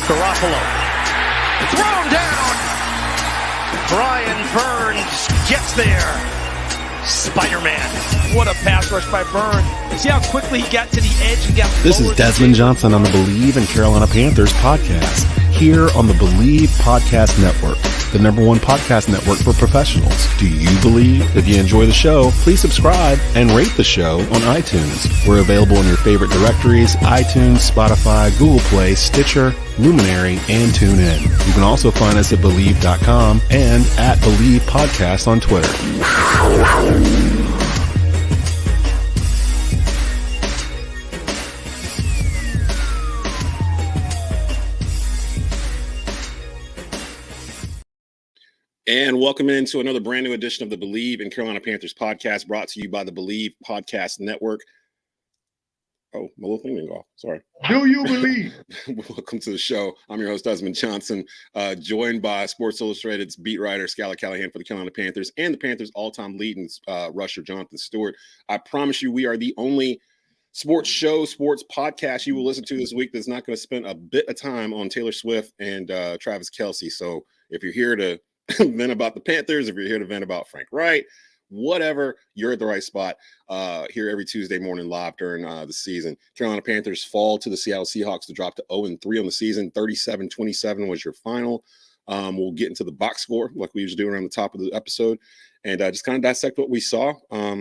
Garoppolo. Thrown down. Brian Burns gets there. Spider-Man. What a pass rush by Burns. See how quickly he got to the edge and got This is Desmond Johnson on the Bleav and Carolina Panthers podcast, here on the Bleav Podcast Network, the #1 podcast network for professionals. Do you Bleav? If you enjoy the show, please subscribe and rate the show on iTunes. We're available in your favorite directories: iTunes, Spotify, Google Play, Stitcher, Luminary, and TuneIn. You can also find us at Bleav.com and at Bleav Podcast on Twitter. And welcome into another brand new edition of the Bleav and Carolina Panthers podcast, brought to you by the Bleav Podcast Network. Oh, my little thing didn't go off. Sorry. Do you believe? Welcome to the show. I'm your host, Desmond Johnson, joined by Sports Illustrated's beat writer, Schuyler Callihan for the Carolina Panthers, and the Panthers' all-time leading rusher, Jonathan Stewart. I promise you, we are the only sports show, sports podcast you will listen to this week that's not going to spend a bit of time on Taylor Swift and Travis Kelce. So if you're here to vent about the Panthers, if you're here to vent about Frank Reich, whatever, you're at the right spot. Here every Tuesday morning live during the season. Carolina Panthers fall to the Seattle Seahawks to drop to 0-3 on the season. 37-27 was your final. We'll get into the box score like we usually do around the top of the episode, and just kind of dissect what we saw,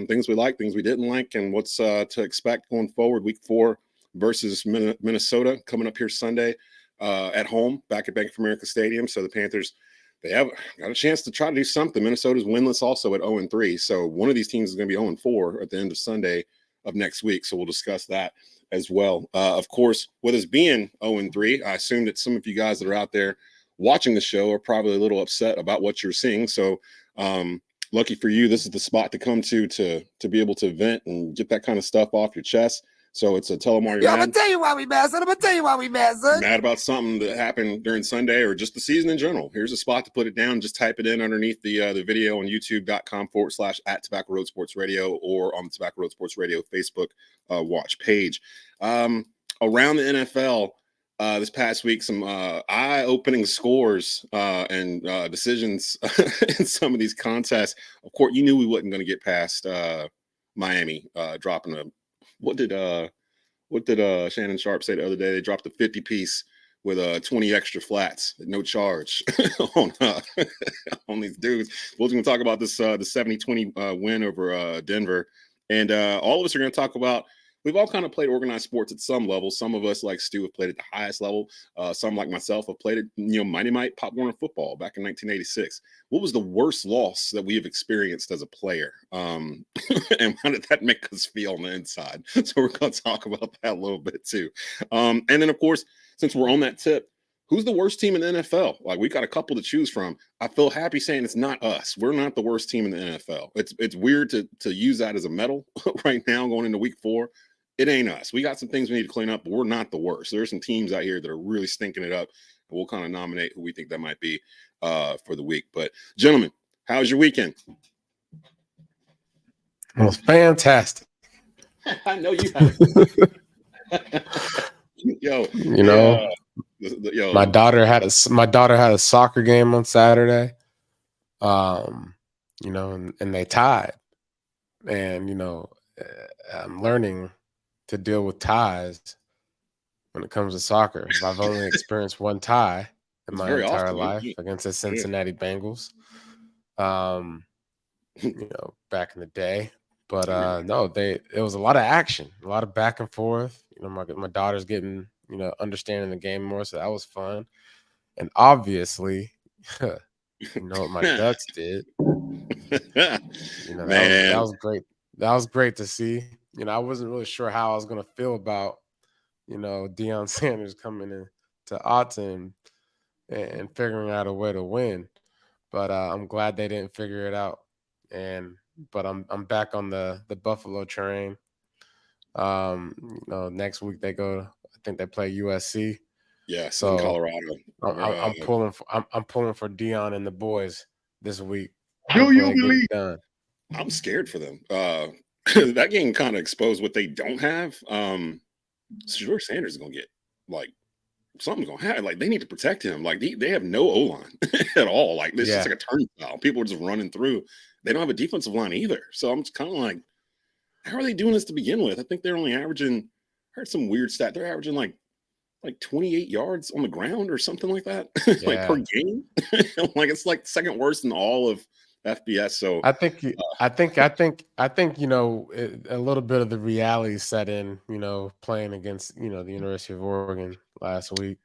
things we liked, things we didn't like, and what's to expect going forward. Week 4 versus Minnesota coming up here Sunday at home back at Bank of America Stadium. So the Panthers, they have got a chance to try to do something. Minnesota's winless also at 0-3. So one of these teams is going to be 0-4 at the end of Sunday of next week. So we'll discuss that as well. Of course, with us being 0-3, I assume that some of you guys that are out there watching the show are probably a little upset about what you're seeing. So lucky for you, this is the spot to come to be able to vent and get that kind of stuff off your chest. So it's a tell them why you're mad. I'm going to tell you why we mad, son. I'm going to tell you why we mad, son. Mad about something that happened during Sunday or just the season in general. Here's a spot to put it down. Just type it in underneath the video on youtube.com/@Tobacco Road Sports Radio or on the Tobacco Road Sports Radio Facebook watch page. Around the NFL this past week, some eye-opening scores and decisions in some of these contests. Of course, you knew we wasn't going to get past Miami dropping a What did Shannon Sharp say the other day? They dropped a 50-piece with 20 extra flats at no charge on these dudes. We're going to talk about this the 70-20 win over Denver, and all of us are going to talk about. We've all kind of played organized sports at some level. Some of us, like Stu, have played at the highest level. Some, like myself, have played at Mighty Might Pop Warner football back in 1986. What was the worst loss that we have experienced as a player? And how did that make us feel on the inside? So we're going to talk about that a little bit too. And then, of course, since we're on that tip, who's the worst team in the NFL? Like, we got a couple to choose from. I feel happy saying it's not us. We're not the worst team in the NFL. It's weird to use that as a medal right now going into week 4. It ain't us. We got some things we need to clean up, but we're not the worst. There's some teams out here that are really stinking it up, and we'll kind of nominate who we think that might be for the week. But, gentlemen, how's your weekend? It was fantastic. I know you have. Yo, my daughter had a soccer game on Saturday. And they tied. And I'm learning to deal with ties when it comes to soccer. I've only experienced one tie in my entire life against the Cincinnati Bengals. Back in the day. But it was a lot of action, a lot of back and forth. My daughter's getting, understanding the game more, so that was fun. And obviously, what my Ducks did. That was great. That was great to see. I wasn't really sure how I was going to feel about, Deion Sanders coming in to Autzen and figuring out a way to win. But I'm glad they didn't figure it out. But I'm back on the Buffalo train. Next week they go. I think they play USC. Yeah, so in Colorado. I'm pulling for Deion and the boys this week. Do you Bleav? I'm scared for them. That game kind of exposed what they don't have. Stuart Sanders is gonna get like something's gonna happen. Like they need to protect him. Like they have no O-line at all. Like this is like a turnstile. People are just running through. They don't have a defensive line either. So I'm just kind of like, how are they doing this to begin with? I think they're only averaging. I heard some weird stat. They're averaging like 28 yards on the ground or something like that, like per game. Like it's like second worst in all of FBS. So I think you know, a little bit of the reality set in, you know, playing against, you know, the University of Oregon last week.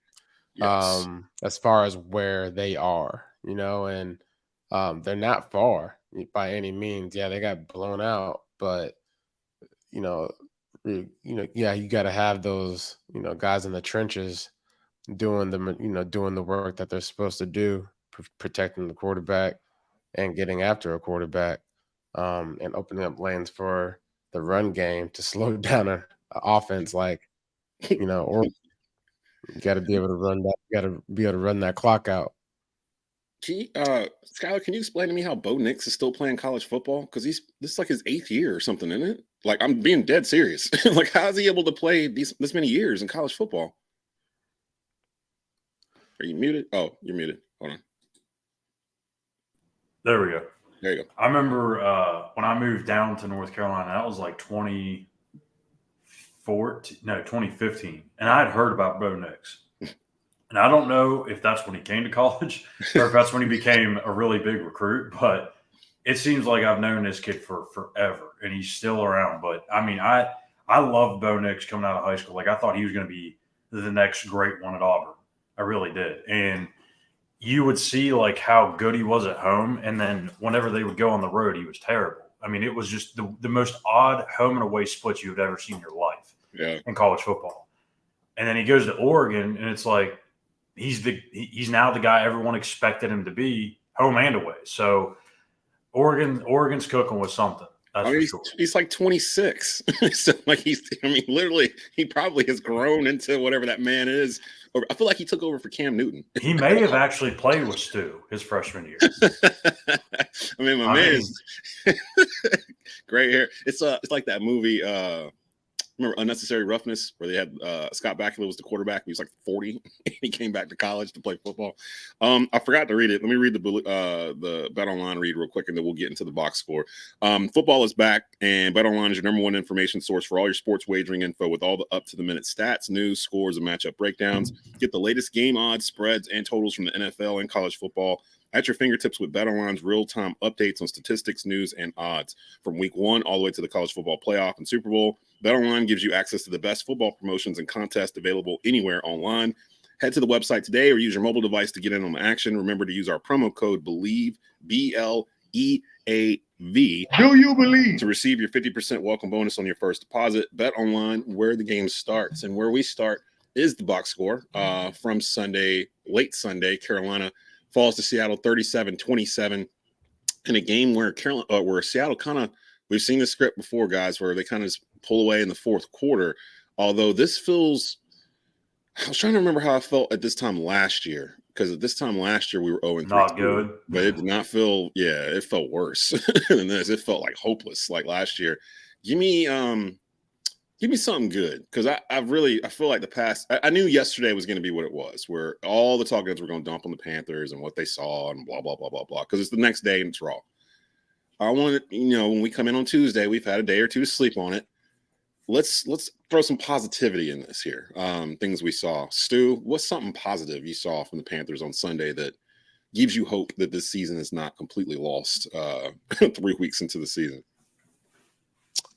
Yes. As far as where they are, you know, and they're not far by any means. Yeah, they got blown out, but you know, yeah, you got to have those, you know, guys in the trenches doing the work that they're supposed to do, protecting the quarterback and getting after a quarterback, and opening up lanes for the run game to slow down an offense like, you know, or you got to be able to run that. You got to be able to run that clock out. Schuyler, can you explain to me how Bo Nix is still playing college football? Because this is like his 8th year or something, isn't it? Like I'm being dead serious. Like how is he able to play this many years in college football? Are you muted? Oh, you're muted. Hold on. There we go. There you go. I remember when I moved down to North Carolina, that was like 2015. And I had heard about Bo Nix. And I don't know if that's when he came to college or if that's when he became a really big recruit, but it seems like I've known this kid for forever and he's still around. But I mean, I loved Bo Nix coming out of high school. Like I thought he was going to be the next great one at Auburn. I really did. And you would see like how good he was at home. And then whenever they would go on the road, he was terrible. I mean, it was just the most odd home and away split you've ever seen in your life in college football. And then he goes to Oregon and it's like, he's now the guy everyone expected him to be, home and away. So Oregon's cooking with something. That's for sure. He's like 26. So like literally he probably has grown into whatever that man is. I feel like he took over for Cam Newton. He may have actually played with Stu his freshman year. I mean, my man is great hair. It's like that movie. Remember Unnecessary Roughness, where they had Scott Bakula was the quarterback. He was like 40. He came back to college to play football. I forgot to read it. Let me read the Bet Online read real quick, and then we'll get into the box score. Football is back, and Bet Online is your number one information source for all your sports wagering info with all the up-to-the-minute stats, news, scores, and matchup breakdowns. Get the latest game odds, spreads, and totals from the NFL and college football at your fingertips with BetOnline's real-time updates on statistics, news, and odds from Week 1 all the way to the college football playoff and Super Bowl. BetOnline gives you access to the best football promotions and contests available anywhere online. Head to the website today or use your mobile device to get in on the action. Remember to use our promo code BLEAV, BLEAV. Do you believe? To receive your 50% welcome bonus on your first deposit. BetOnline, where the game starts. And where we start is the box score from Sunday, late Sunday. Carolina falls to Seattle 37-27 in a game where Seattle kind of, we've seen the script before, guys, where they kind of pull away in the fourth quarter. Although this feels, I was trying to remember how I felt at this time last year, because at this time last year we were 0-3. Not good. But it did not feel, it felt worse than this. It felt like hopeless like last year. Give me something good, because I feel like the past, I knew yesterday was going to be what it was, where all the talk heads were going to dump on the Panthers and what they saw and blah, blah, blah, blah, blah, because it's the next day and it's raw. I want to, when we come in on Tuesday, we've had a day or two to sleep on it. Let's throw some positivity in this here. Things we saw. Stu, what's something positive you saw from the Panthers on Sunday that gives you hope that this season is not completely lost 3 weeks into the season?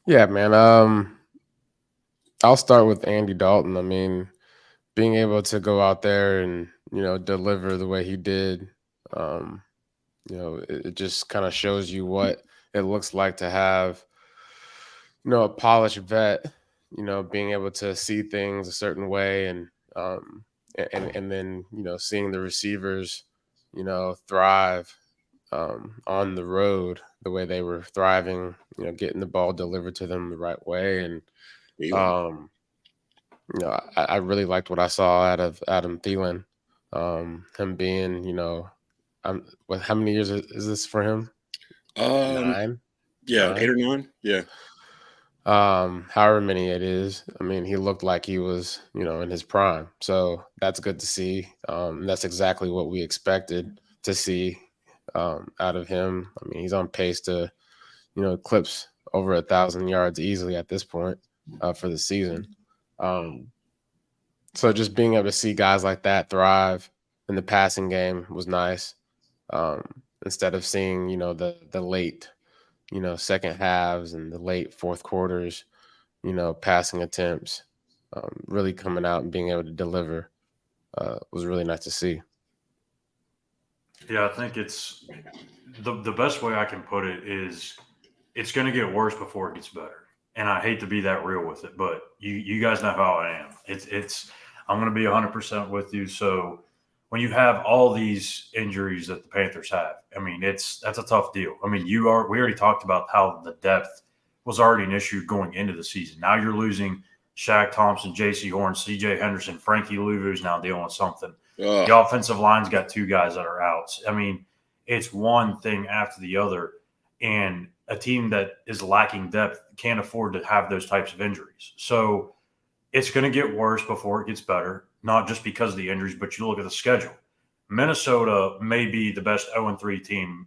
Yeah, man. I'll start with Andy Dalton. I mean, being able to go out there and, deliver the way he did, it just kind of shows you what it looks like to have, a polished vet, being able to see things a certain way and then, seeing the receivers, thrive on the road the way they were thriving, getting the ball delivered to them the right way. And, I really liked what I saw out of Adam Thielen, him being, how many years is this for him? 9? Yeah, 8 or 9. Yeah. However many it is. I mean, he looked like he was, in his prime. So that's good to see. That's exactly what we expected to see out of him. I mean, he's on pace to, eclipse over 1,000 yards easily at this point for the season. So just being able to see guys like that thrive in the passing game was nice. Instead of seeing, the late, second halves and the late fourth quarters, passing attempts, really coming out and being able to deliver was really nice to see. Yeah, I think it's the best way I can put it is it's going to get worse before it gets better. And I hate to be that real with it, but you guys know how I am. I'm going to be 100% with you. So when you have all these injuries that the Panthers have, I mean, that's a tough deal. I mean, we already talked about how the depth was already an issue going into the season. Now you're losing Shaq Thompson, J.C. Horn, C.J. Henderson, Frankie Louvu's now dealing with something. The offensive line's got 2 guys that are out. I mean, it's one thing after the other, and a team that is lacking depth can't afford to have those types of injuries. So it's going to get worse before it gets better, not just because of the injuries, but you look at the schedule. Minnesota may be the best 0-3 team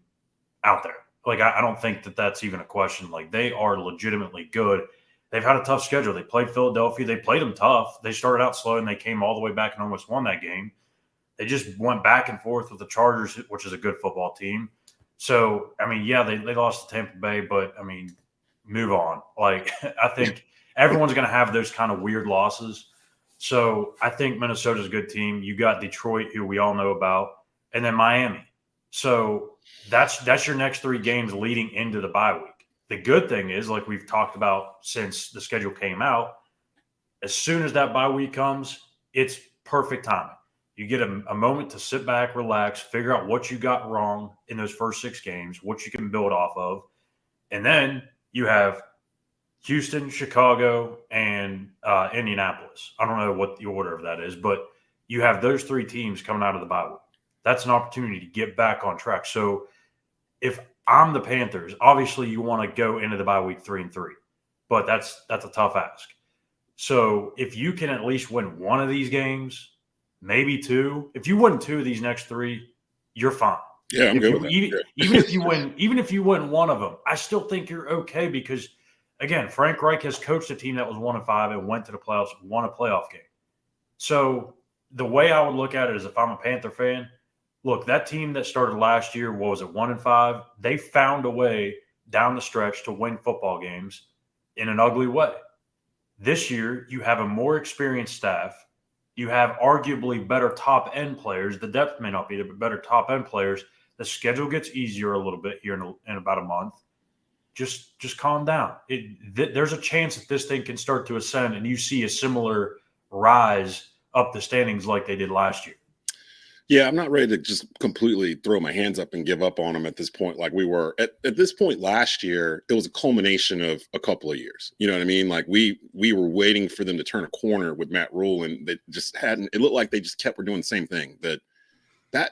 out there. Like, I don't think that's even a question. Like, they are legitimately good. They've had a tough schedule. They played Philadelphia. They played them tough. They started out slow, and they came all the way back and almost won that game. They just went back and forth with the Chargers, which is a good football team. So, I mean, yeah, they lost to Tampa Bay, but, I mean, move on. Like, I think everyone's going to have those kind of weird losses. So I think Minnesota's a good team. You got Detroit, who we all know about, and then Miami. So that's your next 3 games leading into the bye week. The good thing is, like we've talked about since the schedule came out, as soon as that bye week comes, it's perfect timing. You get a moment to sit back, relax, figure out what you got wrong in those first 6 games, what you can build off of. And then you have Houston, Chicago, and Indianapolis. I don't know what the order of that is, but you have those 3 teams coming out of the bye week. That's an opportunity to get back on track. So if I'm the Panthers, obviously you want to go into the bye week 3-3, but that's a tough ask. So if you can at least win one of these games, maybe 2. If you win 2 of these next 3, you're fine. Yeah, I'm good with that. Even if you win one of them, I still think you're okay because, again, Frank Reich has coached a team that was 1-5 and went to the playoffs, won a playoff game. So the way I would look at it is, if I'm a Panther fan, look, that team that started last year, 1-5? They found a way down the stretch to win football games in an ugly way. This year, you have a more experienced staff. You have arguably better top-end players. The depth may not be there, but better top-end players. The schedule gets easier a little bit here in about a month. Just calm down. There's a chance that this thing can start to ascend, and you see a similar rise up the standings like they did last year. Yeah, I'm not ready to just completely throw my hands up and give up on them at this point. Like we were at this point last year, it was a culmination of a couple of years. You know what I mean? Like we were waiting for them to turn a corner with Matt Rule, and they just hadn't. It looked like they just kept doing the same thing. That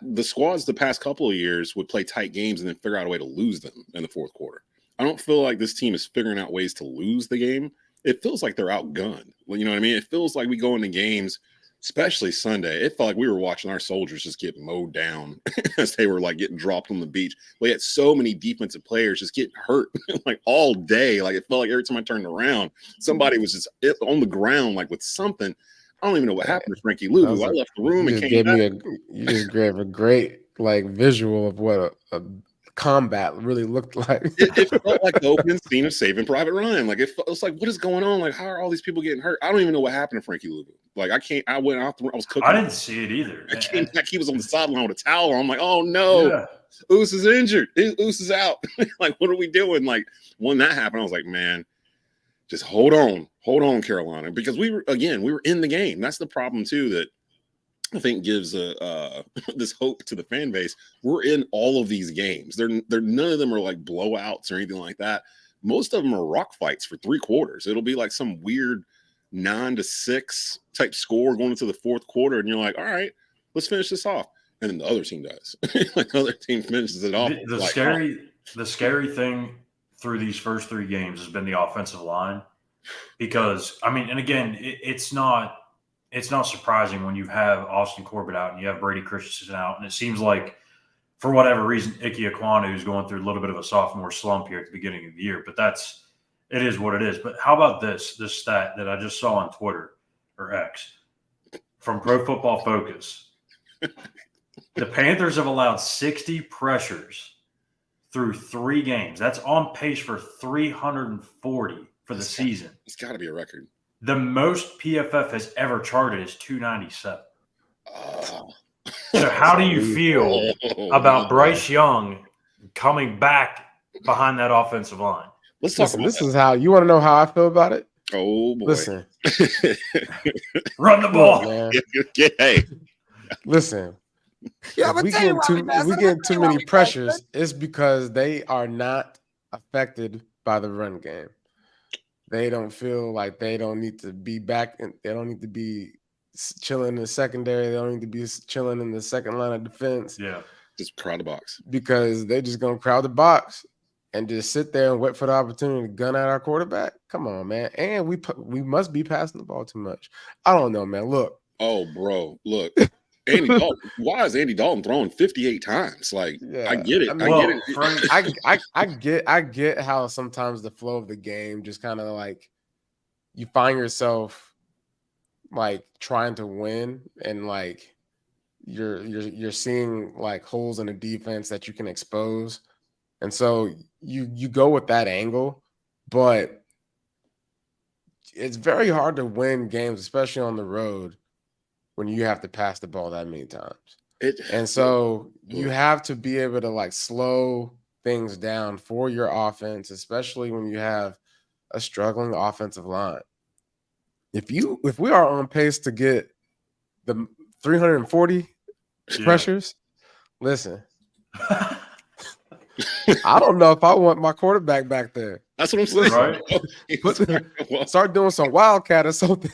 the squads the past couple of years would play tight games and then figure out a way to lose them in the fourth quarter. I don't feel like this team is figuring out ways to lose the game. It feels like they're outgunned. Well, you know what I mean? It feels like we go into games, especially Sunday. It felt like we were watching our soldiers just get mowed down as they were like getting dropped on the beach. We had so many defensive players just getting hurt like all day. Like it felt like every time I turned around, somebody was just on the ground, like with something. I don't even know what happened to Frankie Louvu. I left the room and came back. You just gave a great visual of what a combat really looked like. It felt like the opening scene of Saving Private Ryan. Like it was like, what is going on? Like, how are all these people getting hurt? I don't even know what happened to Frankie Louvu. Like I went out. I was cooking. I didn't see it either. I came back. He was on the sideline with a towel on. I'm like, oh no, yeah. Oos is injured. Oos is out. Like, what are we doing? Like when that happened, I was like, man, just hold on, Carolina, because we were in the game. That's the problem too. That I think gives this hope to the fan base. We're in all of these games. They're none of them are like blowouts or anything like that. Most of them are rock fights for 3 quarters. It'll be like some weird 9-6 type score going into the fourth quarter, and you're like, all right, let's finish this off. And then the other team does. Like the other team finishes it off. The scary thing through these first 3 games has been the offensive line. Because, I mean, and again, it's not surprising when you have Austin Corbett out and you have Brady Christensen out, and it seems like for whatever reason, Ike Ekwonu is going through a little bit of a sophomore slump here at the beginning of the year. But it is what it is. But how about this stat that I just saw on Twitter or X from Pro Football Focus? The Panthers have allowed 60 pressures through 3 games. That's on pace for 340 for the season. It's got to be a record. The most PFF has ever charted is 297. So how do you feel about Bryce Young coming back behind that offensive line? Let's talk about this. Is how you want to know how I feel about it. Oh boy! Listen, run the ball, man. Hey, listen. If we get too many pressures, it's because they are not affected by the run game. They don't feel like they don't need to be back, and they don't need to be chilling in the secondary. They don't need to be chilling in the second line of defense. Yeah, just crowd the box because they're just gonna crowd the box and just sit there and wait for the opportunity to gun at our quarterback. Come on, man. And we must be passing the ball too much. I don't know, man. Look. Oh, bro. Look. Andy Dalton. Why is Andy Dalton throwing 58 times? Like, yeah. I get it. I get how sometimes the flow of the game just kind of like you find yourself like trying to win and like you're seeing like holes in the defense that you can expose. And so you go with that angle, but it's very hard to win games, especially on the road, when you have to pass the ball that many times. And so you have to be able to like slow things down for your offense, especially when you have a struggling offensive line. If we are on pace to get the 340 pressures, listen. I don't know if I want my quarterback back there. That's what I'm saying. Right? Start doing some wildcat or something.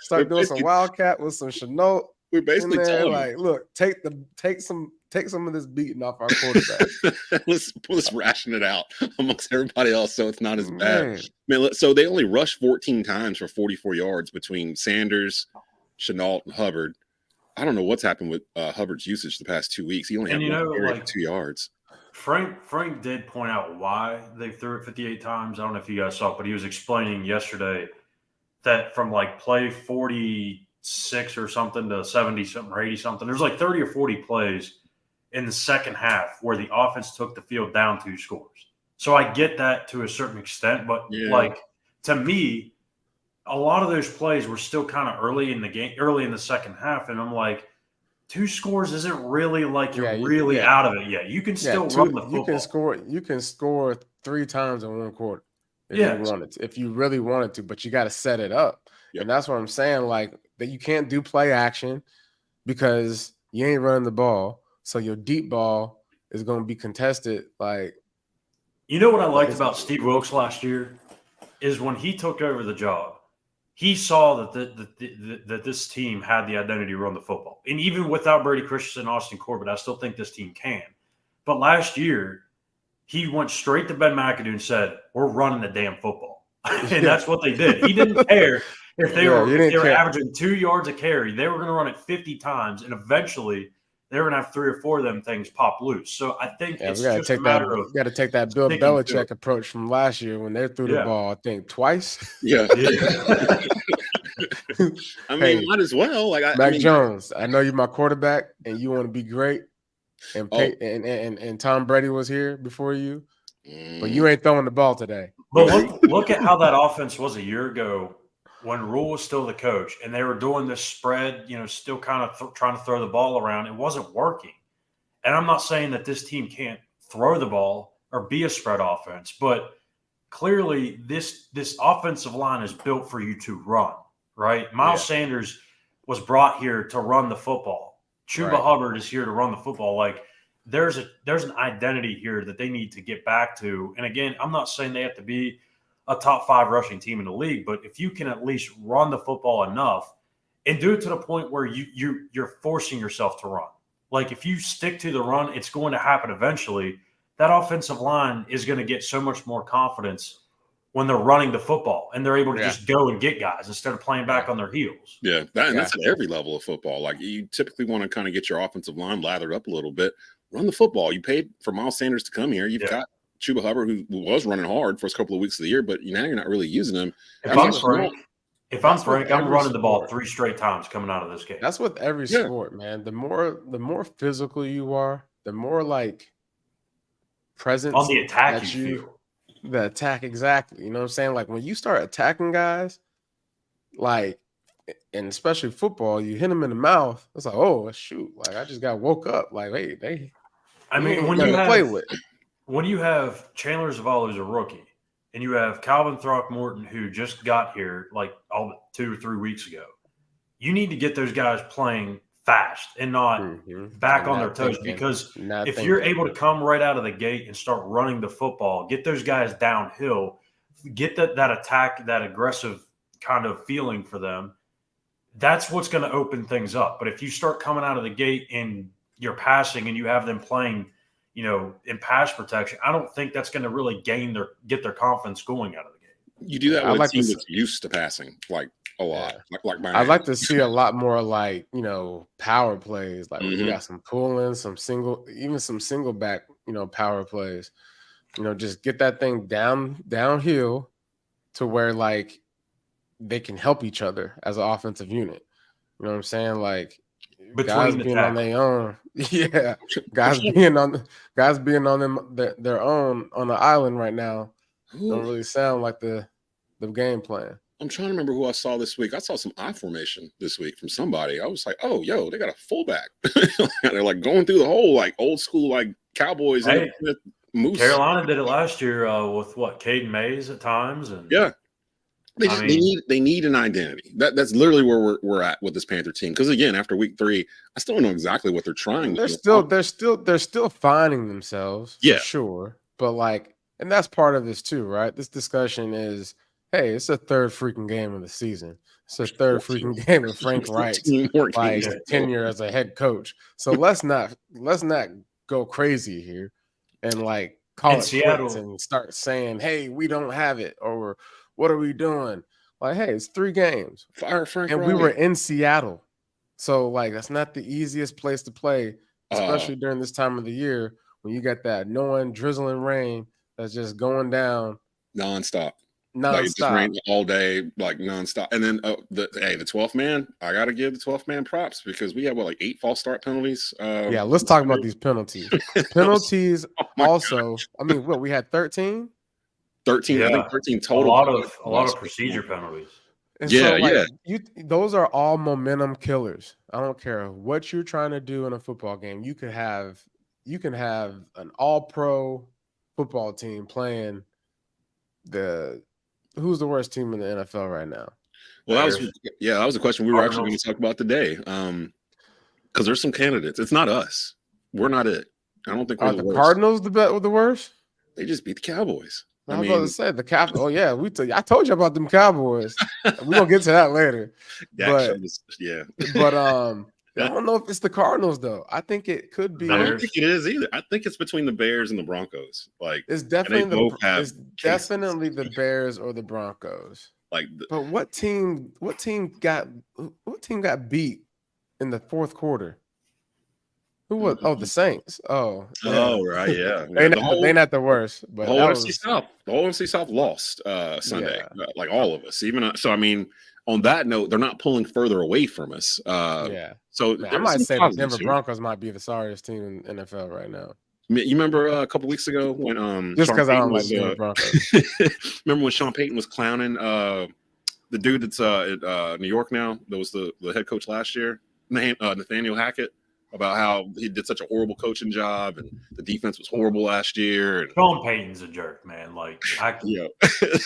Start doing some wildcat with some Chenault. We're basically telling like, look, take some of this beating off our quarterback. let's ration it out amongst everybody else, so it's not as bad. Man, so they only rushed 14 times for 44 yards between Sanders, Chenault, and Hubbard. I don't know what's happened with Hubbard's usage the past 2 weeks. He only had 2 yards. Frank did point out why they threw it 58 times. I don't know if you guys saw it, but he was explaining yesterday that from like play 46 or something to 70 something or 80 something, there's like 30 or 40 plays in the second half where the offense took the field down 2 scores. So I get that to a certain extent, but like to me, a lot of those plays were still kind of early in the game, early in the second half. And I'm like, 2 scores isn't really like you're really out of it yet. You can still run the football. You can score 3 times in 1 quarter if you wanted to, if you really wanted to, but you got to set it up. Yep. And that's what I'm saying. Like that you can't do play action because you ain't running the ball. So your deep ball is going to be contested. Like, you know what I liked about Steve Wilkes last year is when he took over the job, he saw that this team had the identity to run the football. And even without Brady Christensen and Austin Corbett, I still think this team can. But last year, he went straight to Ben McAdoo and said, we're running the damn football. And that's what they did. He didn't care if they were averaging 2 yards a carry. They were going to run it 50 times, and eventually they were going to have 3 or 4 of them things pop loose. So I think it's just a matter of – we got to take that Bill Belichick approach from last year when they threw the ball, I think, twice. Yeah. I mean, might as well. Like Mac Jones, I know you're my quarterback, and you want to be great. And Tom Brady was here before you, but you ain't throwing the ball today. But look at how that offense was a year ago when Rule was still the coach, and they were doing this spread, still kind of trying to throw the ball around. It wasn't working. And I'm not saying that this team can't throw the ball or be a spread offense, but clearly this offensive line is built for you to run, right? Miles Sanders was brought here to run the football. Chuba Hubbard is here to run the football. Like there's an identity here that they need to get back to. And again, I'm not saying they have to be a top 5 rushing team in the league, but if you can at least run the football enough and do it to the point where you're forcing yourself to run. Like if you stick to the run, it's going to happen eventually. That offensive line is going to get so much more confidence when they're running the football and they're able to just go and get guys instead of playing back on their heels. Yeah, that's at every level of football. Like you typically want to kind of get your offensive line lathered up a little bit. Run the football. You paid for Miles Sanders to come here. You've got Chuba Hubbard, who was running hard first couple of weeks of the year, but now you're not really using him. If I'm Frank, I'm running the ball 3 straight times coming out of this game. That's with every sport, man. The more physical you are, the more like presence on the attack you feel. The attack, exactly. You know what I'm saying? Like when you start attacking guys, like, and especially football, you hit them in the mouth. It's like, oh shoot! Like I just got woke up. Like, hey, I mean, when you have Chandler Zavala, who's a rookie, and you have Calvin Throckmorton, who just got here like 2 or 3 weeks ago, you need to get those guys playing fast and not back on their toes. Because if you're able to come right out of the gate and start running the football, get those guys downhill, get that attack, that aggressive kind of feeling for them, that's what's going to open things up. But if you start coming out of the gate and you're passing and you have them playing, in pass protection, I don't think that's going to really get their confidence going out of the gate. You do that with a team that's used to passing, like a lot. I'd like to see a lot more like, power plays. Like we got some pulling, some single back, power plays. Just get that thing downhill to where like they can help each other as an offensive unit. You know what I'm saying? Like guys being on their own. Yeah. Guys being on their own on the island right now don't really sound like the game plan. I'm trying to remember who I saw this week. I saw some I formation this week from somebody. I was like, oh, they got a fullback. They're like going through the whole like old school like Cowboys. Moose. Carolina did it last year with Caden Mays at times. And they need an identity. That's literally where we're at with this Panther team. Because again, after week 3, I still don't know exactly what they're trying. They're still finding themselves. For sure. But like, and that's part of this too, right? This discussion is, hey, it's the 3rd freaking game of the season. It's the 3rd freaking game of Frank Reich's like tenure as a head coach. So let's not go crazy here and like call it quits and start saying, hey, we don't have it, or what are we doing? Like, hey, it's 3 games. Fire Frank and we were in Seattle. So like that's not the easiest place to play, especially during this time of the year when you got that drizzling rain that's just going down nonstop. Like it just rained all day, like nonstop. And then the 12th man, I gotta give the 12th man props because we had 8 false start penalties. Let's talk about these penalties. Penalties also. God. I mean, we had 13? 13, I think 13 total. A lot of procedure penalties. And those are all momentum killers. I don't care what you're trying to do in a football game. You can have an all-pro football team playing who's the worst team in the NFL right now? Well, that was a question we were actually going to talk about today. Because there's some candidates. It's not us. We're not it. I don't think we're the worst. Cardinals the worst? They just beat the Cowboys. I was about to say the Cowboys. Oh yeah, I told you about them Cowboys. We're gonna get to that later. But I don't know if it's the Cardinals though. I think it could be. I don't think it is either. I think it's between the Bears and the Broncos. Like it's definitely the Bears or the Broncos. But what team got beat in the 4th quarter? Who was? Oh, the Saints. Oh, right, yeah. They're not the worst. But the whole NFC South lost Sunday. Like all of us. Even so, I mean, on that note, they're not pulling further away from us. So I might say the Denver Broncos might be the sorriest team in NFL right now. You remember a couple weeks ago when just because I don't like the Denver Broncos. Remember when Sean Payton was clowning the dude that's at New York now? That was the head coach last year, Nathaniel Hackett. About how he did such a horrible coaching job and the defense was horrible last year. And Sean Payton's a jerk, man. Like,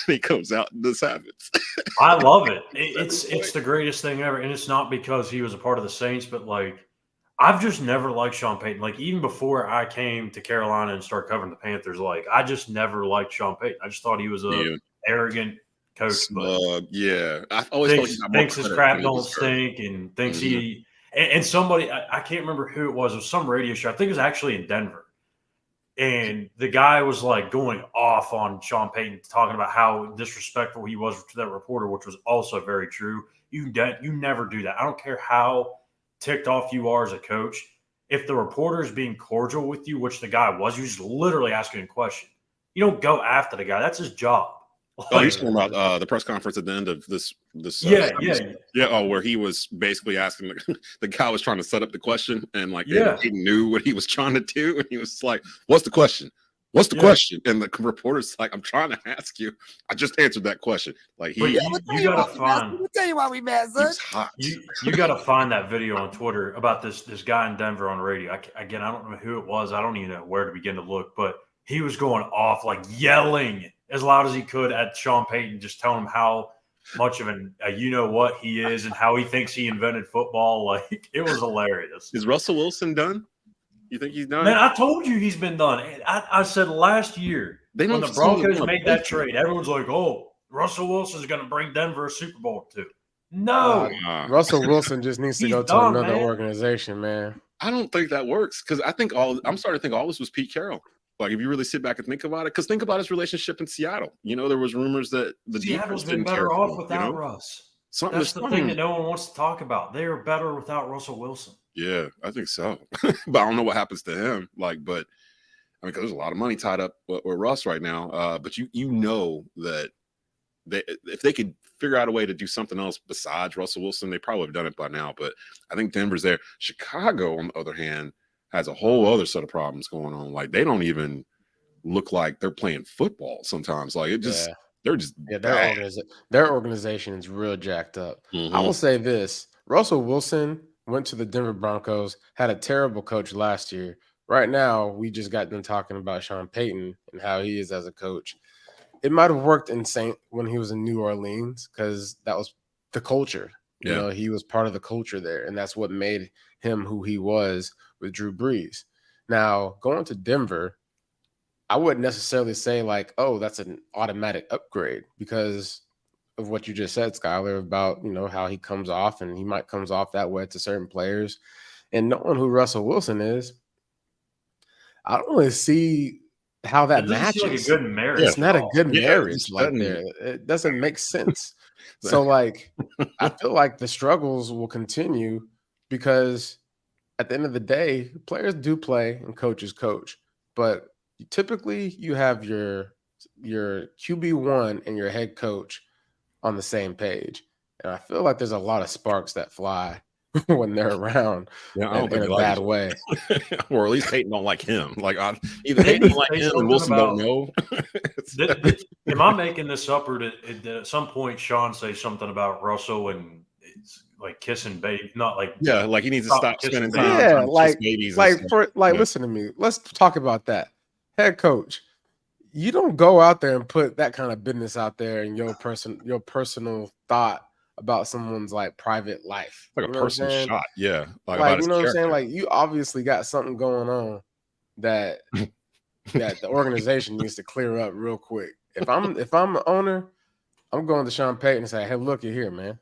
he comes out and this happens. I love it. It's the greatest thing ever. And it's not because he was a part of the Saints, but like, I've just never liked Sean Payton. Like, even before I came to Carolina and started covering the Panthers, like, I just never liked Sean Payton. I just thought he was a arrogant coach. I always thinks his crap don't stink and thinks he. And somebody, I can't remember who it was some radio show. I think it was actually in Denver. And the guy was like going off on Sean Payton, talking about how disrespectful he was to that reporter, which was also very true. You never do that. I don't care how ticked off you are as a coach. If the reporter is being cordial with you, which the guy was, you just literally asking a question. You don't go after the guy. That's his job. Oh, you're talking about the press conference at the end of this. Yeah. Oh, where he was basically asking the guy was trying to set up the question, and he knew what he was trying to do, and he was like, "What's the question? What's the question?" And the reporter's like, "I'm trying to ask you. I just answered that question." Like you gotta find. Let me tell you why we mad, son. Hot. You gotta find that video on Twitter about this guy in Denver on the radio. I don't know who it was. I don't even know where to begin to look, but he was going off, like yelling as loud as he could at Sean Payton, just telling him how much of a you-know-what he is and how he thinks he invented football. Like, it was hilarious. Is Russell Wilson done? You think he's done? Man, I told you he's been done. I said last year when the Broncos made that trade, everyone's like, oh, Russell Wilson's going to bring Denver a Super Bowl too. No. Russell Wilson just needs to go to another organization, man. I don't think that works because I'm starting to think all this was Pete Carroll. Like, if you really sit back and think about it, because think about his relationship in Seattle. There was rumors that the Seattle's been better off without Russ. That's the thing that no one wants to talk about. They are better without Russell Wilson. Yeah, I think so. But I don't know what happens to him. Because there's a lot of money tied up with Russ right now. But you know that if they could figure out a way to do something else besides Russell Wilson, they probably have done it by now. But I think Denver's there. Chicago, on the other hand, has a whole other set of problems going on. Like, they don't even look like they're playing football sometimes. Like, they're just their organization is real jacked up. Mm-hmm. I will say this: Russell Wilson went to the Denver Broncos, had a terrible coach last year. Right now, we just got them talking about Sean Payton and how he is as a coach. It might have worked when he was in New Orleans because that was the culture. Yeah. He was part of the culture there, and that's what made him who he was with Drew Brees. Now, going to Denver, I wouldn't necessarily say like, oh, that's an automatic upgrade because of what you just said, Schuyler, about, how he comes off, and he might comes off that way to certain players. And knowing who Russell Wilson is, I don't really see how that matches. Like a good marriage. It's not a good marriage there. It doesn't make sense. So, like, I feel like the struggles will continue because at the end of the day, players do play and coaches coach. But typically you have your QB1 and your head coach on the same page. And I feel like there's a lot of sparks that fly when they're around in a bad way. Or at least Peyton don't like him. Like, either Peyton don't like him and Wilson don't know. Am I making this up, or did at some point Sean say something about Russell and it's like kissing baby? Not like like he needs to stop spending time. Yeah, like babies. Listen to me. Let's talk about that. Head coach, you don't go out there and put that kind of business out there in your personal thought about someone's like private life. Like a personal shot. Yeah. Like you know what I'm saying? Like, you obviously got something going on that the organization needs to clear up real quick. If I'm the owner, I'm going to Sean Payton and say, hey, look at here, man.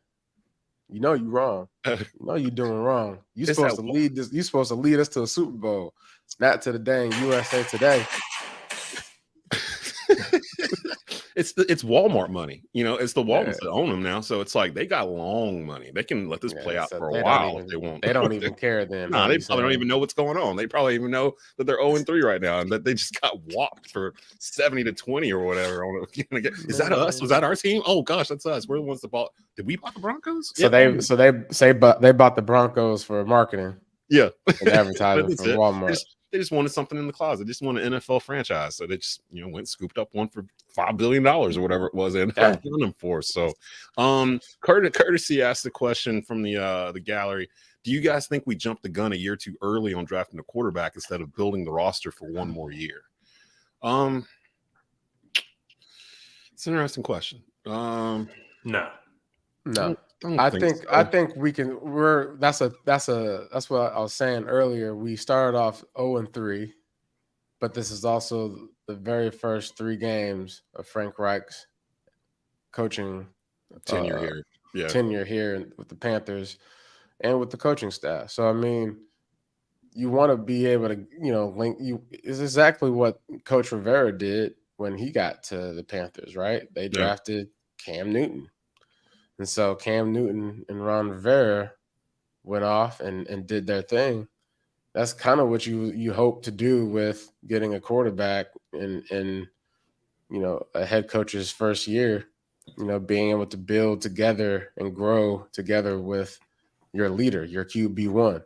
You know you're wrong. You know you're doing wrong. You're supposed to lead this. You're supposed to lead us to a Super Bowl, not to the dang USA Today. It's Walmart money. It's the Walmarts that own them now. So it's like they got long money. They can let this play out for a while if they want. They don't even care then. No, they probably don't even know what's going on. They probably even know that they're 0-3 right now and that they just got whopped for 70-20 or whatever. Is that us? Was that our team? Oh gosh, that's us. We're the ones that bought. Did we buy the Broncos? So they bought the Broncos for marketing. Yeah, and advertising from Walmart. They just wanted something in the closet. They just wanted an NFL franchise. So they just, went and scooped up one for $5 billion or whatever it was. And killing them for. So, Courtesy asked the question from the gallery. Do you guys think we jumped the gun a year too early on drafting a quarterback instead of building the roster for one more year? It's an interesting question. No. I think we can. That's what I was saying earlier. We started off 0-3, but this is also the very first 3 games of Frank Reich's coaching tenure here. Yeah, tenure here with the Panthers and with the coaching staff. So I mean, you want to be able to, link you is exactly what Coach Rivera did when he got to the Panthers, right? They drafted Cam Newton. And so Cam Newton and Ron Rivera went off and did their thing. That's kind of what you hope to do with getting a quarterback in a head coach's first year, being able to build together and grow together with your leader, your QB1.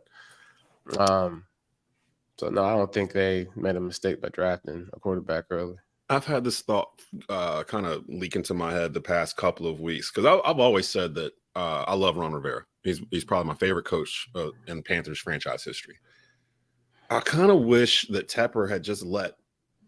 So no, I don't think they made a mistake by drafting a quarterback early. I've had this thought kind of leak into my head the past couple of weeks because I've always said that I love Ron Rivera. He's probably my favorite coach in Panthers franchise history. I kind of wish that Tepper had just let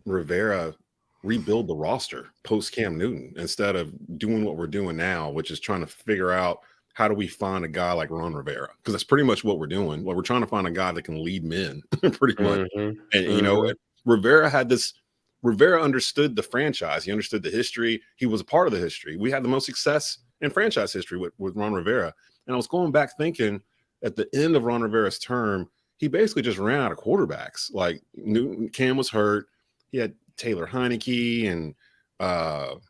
Rivera rebuild the roster post Cam Newton instead of doing what we're doing now, which is trying to figure out how do we find a guy like Ron Rivera? Because that's pretty much what we're doing. Well, we're trying to find a guy that can lead men pretty much. And, Rivera understood the franchise. He understood the history. He was a part of the history. We had the most success in franchise history with Ron Rivera. And I was going back thinking at the end of Ron Rivera's term, he basically just ran out of quarterbacks. Like Cam was hurt. He had Taylor Heineke and what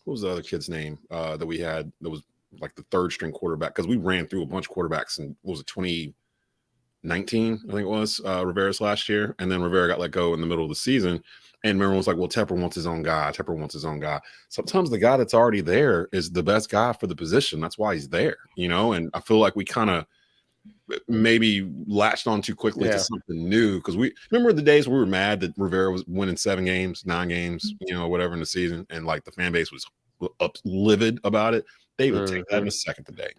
was the other kid's name that we had that was like the third string quarterback? Because we ran through a bunch of quarterbacks in, what was it, 2019, I think it was, Rivera's last year. And then Rivera got let go in the middle of the season. And everyone was like, well, Tepper wants his own guy. Tepper wants his own guy. Sometimes the guy that's already there is the best guy for the position. That's why he's there, and I feel like we kind of maybe latched on too quickly to something new because we remember the days where we were mad that Rivera was winning 7 games, 9 games, whatever in the season. And like the fan base was livid about it. They would take that in a second today.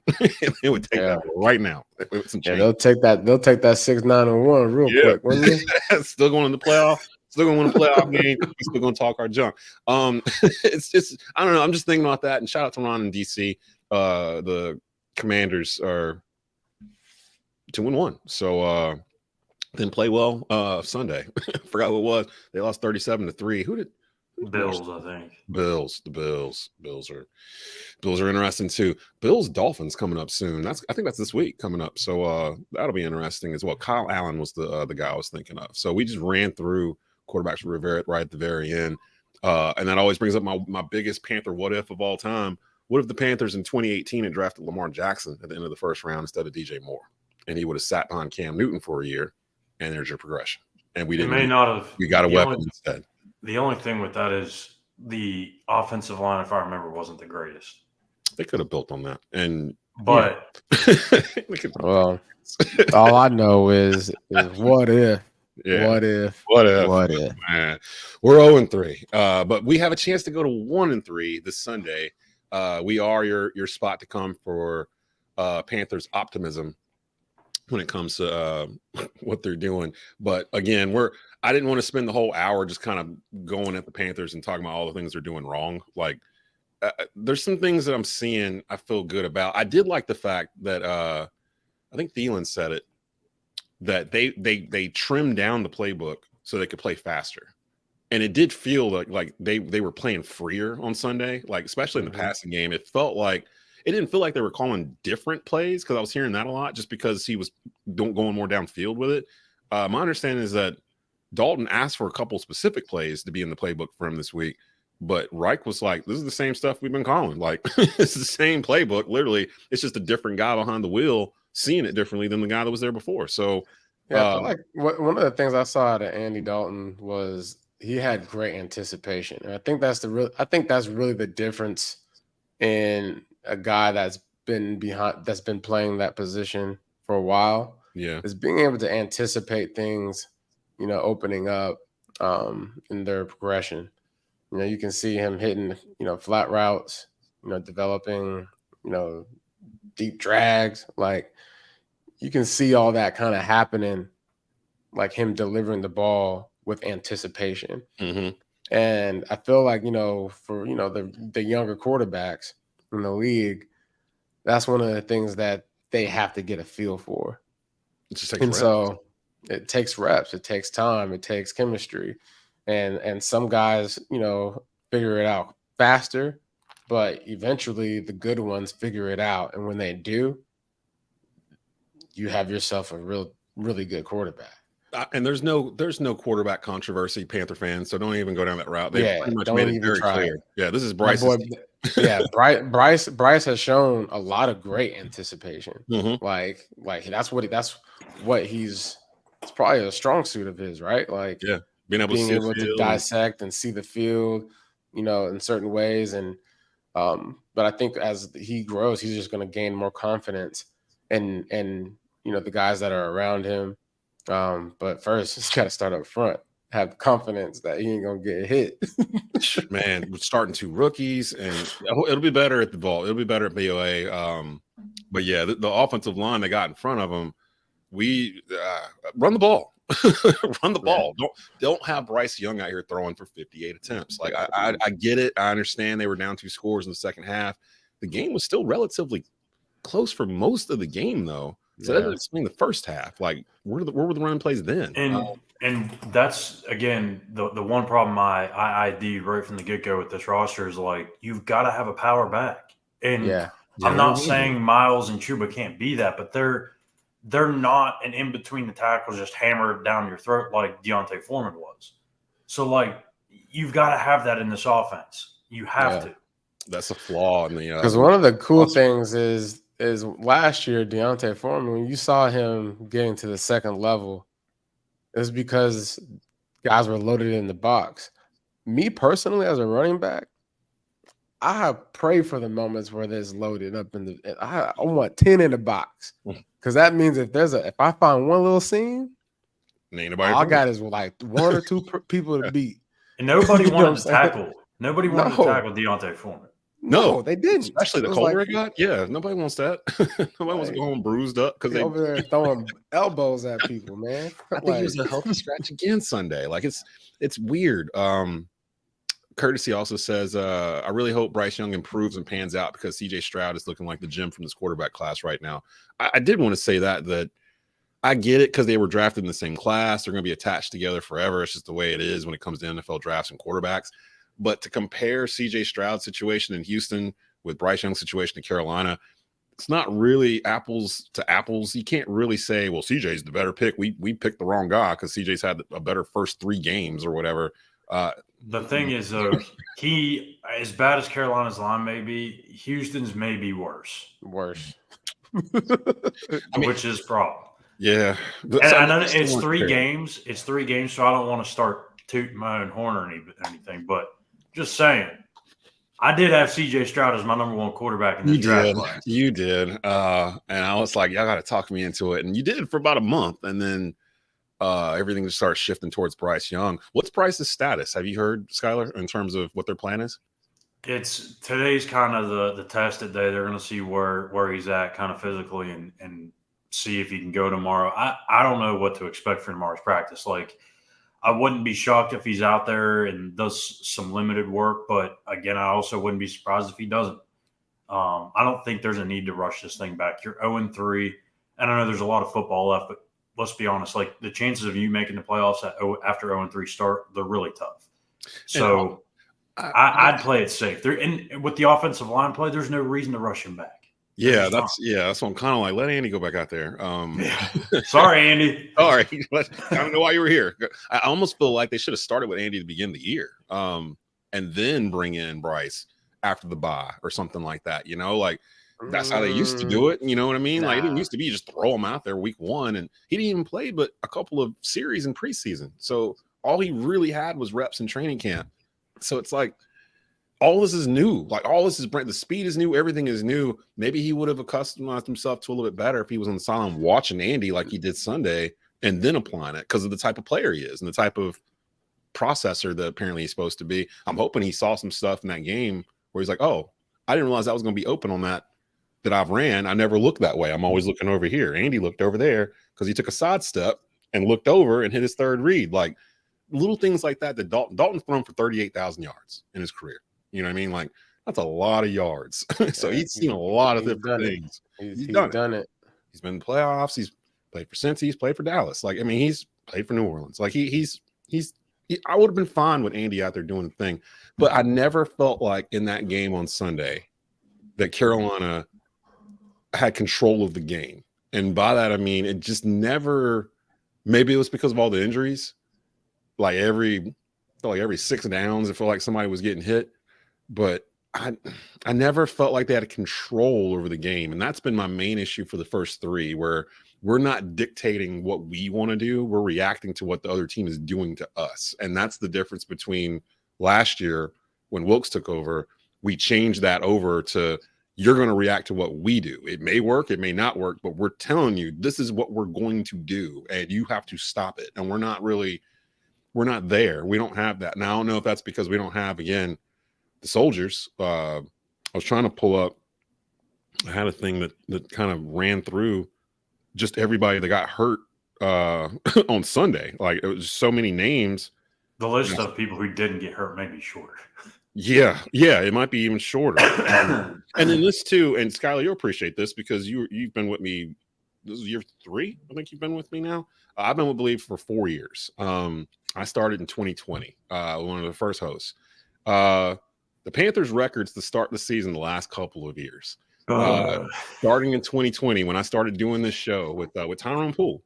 They would take that right now. They'll take that 6-9-1 real quick, wouldn't they? Still going in the playoff. Still gonna win a playoff game. We're still gonna talk our junk. It's just I don't know. I'm just thinking about that. And shout out to Ron in DC. The Commanders are 2-1. So didn't play well Sunday. Forgot who it was. They lost 37-3. Who Bills, I think. Bills. The Bills are interesting too. Bills Dolphins coming up soon. I think that's this week coming up. So that'll be interesting as well. Kyle Allen was the guy I was thinking of. So we just ran through quarterbacks for Rivera right at the very end. And that always brings up my biggest Panther what if of all time. What if the Panthers in 2018 had drafted Lamar Jackson at the end of the first round instead of DJ Moore? And he would have sat behind Cam Newton for a year, and there's your progression. And we didn't. May not have. We got a weapon instead. The only thing with that is the offensive line, if I remember, wasn't the greatest. They could have built on that. But well, all I know is what if. Yeah. What if? Man. We're 0-3. But we have a chance to go to 1-3 this Sunday. We are your spot to come for Panthers optimism when it comes to what they're doing. But again, I didn't want to spend the whole hour just kind of going at the Panthers and talking about all the things they're doing wrong. Like there's some things that I'm seeing I feel good about. I did like the fact that I think Thielen said it, that they trimmed down the playbook so they could play faster. And it did feel like they were playing freer on Sunday, like especially in the passing game. It didn't feel like they were calling different plays because I was hearing that a lot just because he was going more downfield with it. My understanding is that Dalton asked for a couple specific plays to be in the playbook for him this week, but Reich was like, this is the same stuff we've been calling. Like, it's the same playbook. Literally, it's just a different guy behind the wheel seeing it differently than the guy that was there before. So, I feel like one of the things I saw out of Andy Dalton was he had great anticipation. And I think that's really the difference in a guy that's been playing that position for a while. Yeah. Is being able to anticipate things, opening up in their progression. You can see him hitting, flat routes, developing, deep drags. Like you can see all that kind of happening, like him delivering the ball with anticipation. Mm-hmm. And I feel like, for, the younger quarterbacks in the league, that's one of the things that they have to get a feel for. It just takes reps. So it takes reps, it takes time, it takes chemistry. And some guys, figure it out faster, but eventually the good ones figure it out. And when they do, you have yourself a really good quarterback. And there's no quarterback controversy, Panther fans. So don't even go down that route. They pretty much made it very clear. Yeah, this is Bryce. Yeah, Bryce has shown a lot of great anticipation. Mm-hmm. Like that's what he's. It's probably a strong suit of his, right? Like being able to dissect and see the field, in certain ways. And but I think as he grows, he's just going to gain more confidence and the guys that are around him. But first, he's got to start up front. Have confidence that he ain't gonna get hit. Man, we're starting 2 rookies, and it'll be better at the ball. It'll be better at BOA. But yeah, the offensive line they got in front of them, we run the ball. Run the ball. Don't have Bryce Young out here throwing for 58 attempts. Like I get it. I understand they were down 2 scores in the second half. The game was still relatively close for most of the game, though. So that doesn't explain the first half. Like, where were the running plays then? And that's, again, the one problem I ID right from the get-go with this roster is, like, you've got to have a power back. And I'm not saying Miles and Chuba can't be that, but they're not an in-between the tackles just hammered down your throat like D'Onta Foreman was. So, like, you've got to have that in this offense. You have to. That's a flaw in the because one of the cool things is last year, D'Onta Foreman, when you saw him getting to the second level, it's because guys were loaded in the box. Me personally, as a running back, I pray for the moments where there's loaded up in the. I want 10 in the box because that means if I find one little seam, all I got is like 1 or 2 people to beat. And nobody wanted to tackle. Nobody wanted to tackle D'Onta Foreman. No, they didn't. Especially the Colbert got. Yeah, nobody wants that. Nobody wants to go home bruised up because they over there throwing elbows at people, man. I think it was a healthy scratch again Sunday. Like it's weird. Courtesy also says, I really hope Bryce Young improves and pans out because CJ Stroud is looking like the gem from this quarterback class right now. I did want to say that I get it because they were drafted in the same class. They're going to be attached together forever. It's just the way it is when it comes to NFL drafts and quarterbacks. But to compare CJ Stroud's situation in Houston with Bryce Young's situation in Carolina, it's not really apples to apples. You can't really say, well, CJ's the better pick. We picked the wrong guy because CJ's had a better first 3 games or whatever. The thing is, though, he, as bad as Carolina's line may be, Houston's may be worse. Which is problem. Yeah. And I know it's 3 games. It's 3 games, so I don't want to start tooting my own horn or anything, but just saying, I did have CJ Stroud as my number 1 quarterback in the draft class. You did. And I was like, y'all got to talk me into it. And you did for about a month. And then everything just started shifting towards Bryce Young. What's Bryce's status? Have you heard, Schuyler, in terms of what their plan is? It's today's kind of the tested day. They're going to see where he's at kind of physically and see if he can go tomorrow. I don't know what to expect for tomorrow's practice. Like, I wouldn't be shocked if he's out there and does some limited work, but again, I also wouldn't be surprised if he doesn't. I don't think there's a need to rush this thing back. You're 0-3, and I know there's a lot of football left, but let's be honest, like the chances of you making the playoffs after 0-3 start, they're really tough. So I'd play it safe. And with the offensive line play, there's no reason to rush him back. Yeah, that's what I'm kind of like. Let Andy go back out there. Sorry, Andy. All right, I don't know why you were here. I almost feel like they should have started with Andy to begin the year, and then bring in Bryce after the bye or something like that. Like that's how they used to do it. You know what I mean? Like it didn't used to be you just throw him out there week 1, and he didn't even play but a couple of series in preseason. So all he really had was reps in training camp. So it's like, all this is new. Like all this is brand. The speed is new. Everything is new. Maybe he would have accustomed himself to a little bit better if he was on the sideline watching Andy like he did Sunday and then applying it because of the type of player he is and the type of processor that apparently he's supposed to be. I'm hoping he saw some stuff in that game where he's like, oh, I didn't realize I was going to be open on that I've ran. I never looked that way. I'm always looking over here. Andy looked over there because he took a sidestep and looked over and hit his third read. Like little things like that Dalton's thrown for 38,000 yards in his career. You know what I mean? Like that's a lot of yards. So he's seen a lot of different things. He's done it. He's been in the playoffs. He's played for Cincy. He's played for Dallas. Like, I mean, he's played for New Orleans. Like I would have been fine with Andy out there doing the thing, but I never felt like in that game on Sunday that Carolina had control of the game. And by that, I mean, it just never Maybe it was because of all the injuries. Like every 6 downs, it felt like somebody was getting hit. But I never felt like they had control over the game. And that's been my main issue for the first 3, where we're not dictating what we want to do. We're reacting to what the other team is doing to us. And that's the difference between last year when Wilkes took over. We changed that over to, you're going to react to what we do. It may work, it may not work, but we're telling you this is what we're going to do, and you have to stop it. And we're not there. We don't have that. Now, I don't know if that's because we don't have, again, the soldiers. I was trying to pull up, I had a thing that kind of ran through just everybody that got hurt on Sunday. Like, it was so many names. The list of people who didn't get hurt may be shorter. Yeah, it might be even shorter. And then this too, and Schuyler, you'll appreciate this because you've been with me. This is year 3. I think you've been with me now. I've been with Bleav for 4 years. I started in 2020. One of the first hosts. The Panthers records to start the season the last couple of years. Starting in 2020, when I started doing this show with Tyrone Poole,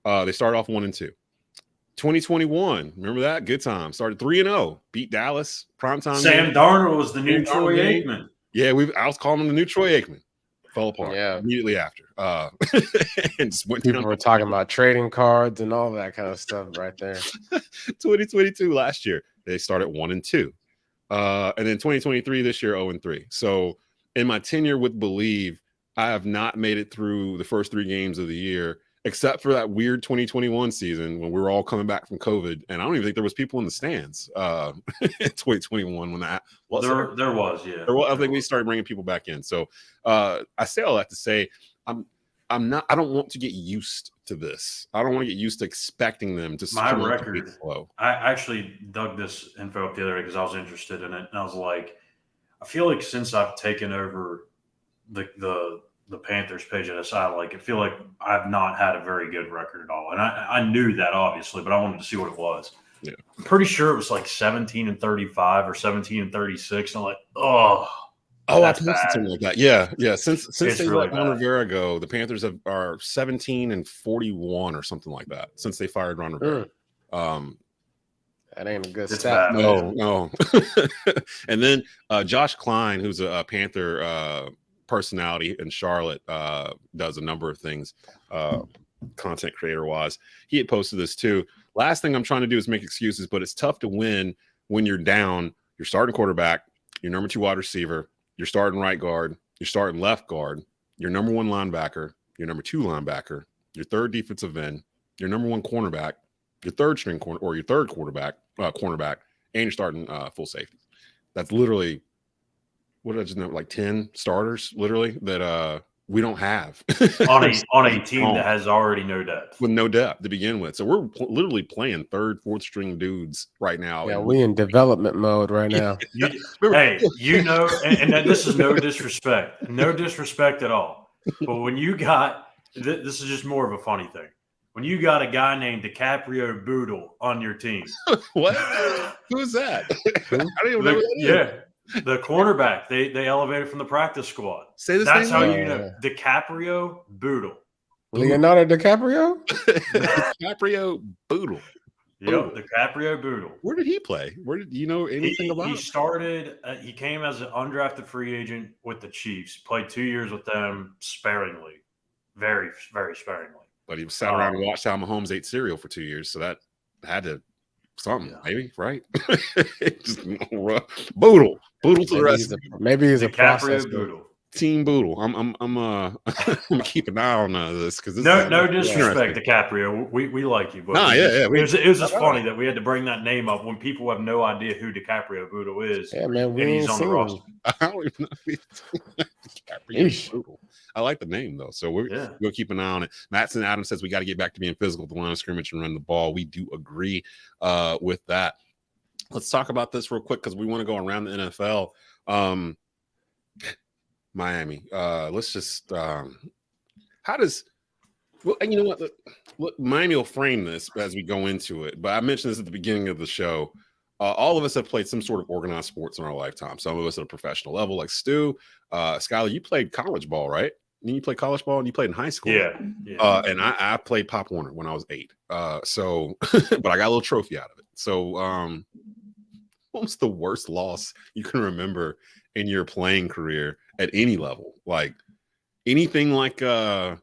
they started off 1-2. 2021, remember that? Good time. Started 3-0, beat Dallas, primetime. Sam Darnold was the new Troy Aikman. Yeah, I was calling him the new Troy Aikman. Fell apart immediately after. And just went People were talking about trading cards and all that kind of stuff right there. 2022 last year, they started 1-2. And then 2023 this year, 0-3. So in my tenure with Bleav, I have not made it through the first 3 games of the year, except for that weird 2021 season when we were all coming back from COVID. And I don't even think there was people in the stands in 2021 when that was. There was, yeah. I think we started bringing people back in. So I say all that to say I don't want to get used to this. I don't want to get used to expecting them to my record. Slow. I actually dug this info up the other day because I was interested in it. And I was like, I feel like since I've taken over the Panthers page at SI, like I feel like I've not had a very good record at all. And I knew that obviously, but I wanted to see what it was. Yeah. I'm pretty sure it was like 17-35 or 17-36. I'm like, I posted something like that. Yeah. Since they let Ron Rivera go, the Panthers are 17-41 or something like that since they fired Ron Rivera. That ain't a good stat. No. And then Josh Klein, who's a Panther personality in Charlotte, does a number of things content creator wise. He had posted this too. Last thing I'm trying to do is make excuses, but it's tough to win when you're down. You're starting quarterback, your number 2 wide receiver, you're starting right guard, you're starting left guard, your number 1 linebacker, your number 2 linebacker, your 3rd defensive end, your number 1 cornerback, your 3rd string corner or your 3rd cornerback, and you're starting full safety. That's literally, what did I just know? Like 10 starters, literally, that we don't have on a team that has already no depth. With no depth to begin with. So we're literally playing 3rd, 4th string dudes right now. Yeah, we in development mode right now. Hey, and this is no disrespect at all. But when you got this is just more of a funny thing. When you got a guy named DiCaprio Boodle on your team. What? Who's that? I don't even know. Yeah. The cornerback, they elevated from the practice squad. Say this. That's how you know. DiCaprio Boodle. Leonardo DiCaprio? DiCaprio Boodle. Yep, DiCaprio Boodle. Where did he play? Where did you know anything about him? He started, he came as an undrafted free agent with the Chiefs. Played 2 years with them sparingly. Very, very sparingly. But he sat around and watched how Mahomes ate cereal for 2 years. So that had to something, maybe, right? Just Boodle to the rest. Maybe he's a process Boodle. Team Boodle. I'm gonna keep an eye on this because no disrespect to DiCaprio. We like you, but it was just funny that we had to bring that name up when people have no idea who DiCaprio Boodle is. Yeah, man, he's on the roster. I don't even know DiCaprio Boodle. I like the name though, so we'll keep an eye on it. Mattson Adams says we got to get back to being physical at the line of scrimmage and run the ball. We do agree with that. Let's talk about this real quick because we want to go around the NFL. Miami. Let's just how does and you know what? Look, Miami will frame this as we go into it, but I mentioned this at the beginning of the show. All of us have played some sort of organized sports in our lifetime. Some of us at a professional level, like Stu. Schuyler, you played college ball, right? you play college ball and you played in high school. Yeah. And I played Pop Warner when I was 8. So, but I got a little trophy out of it. So, what was the worst loss you can remember in your playing career at any level? Like anything like, I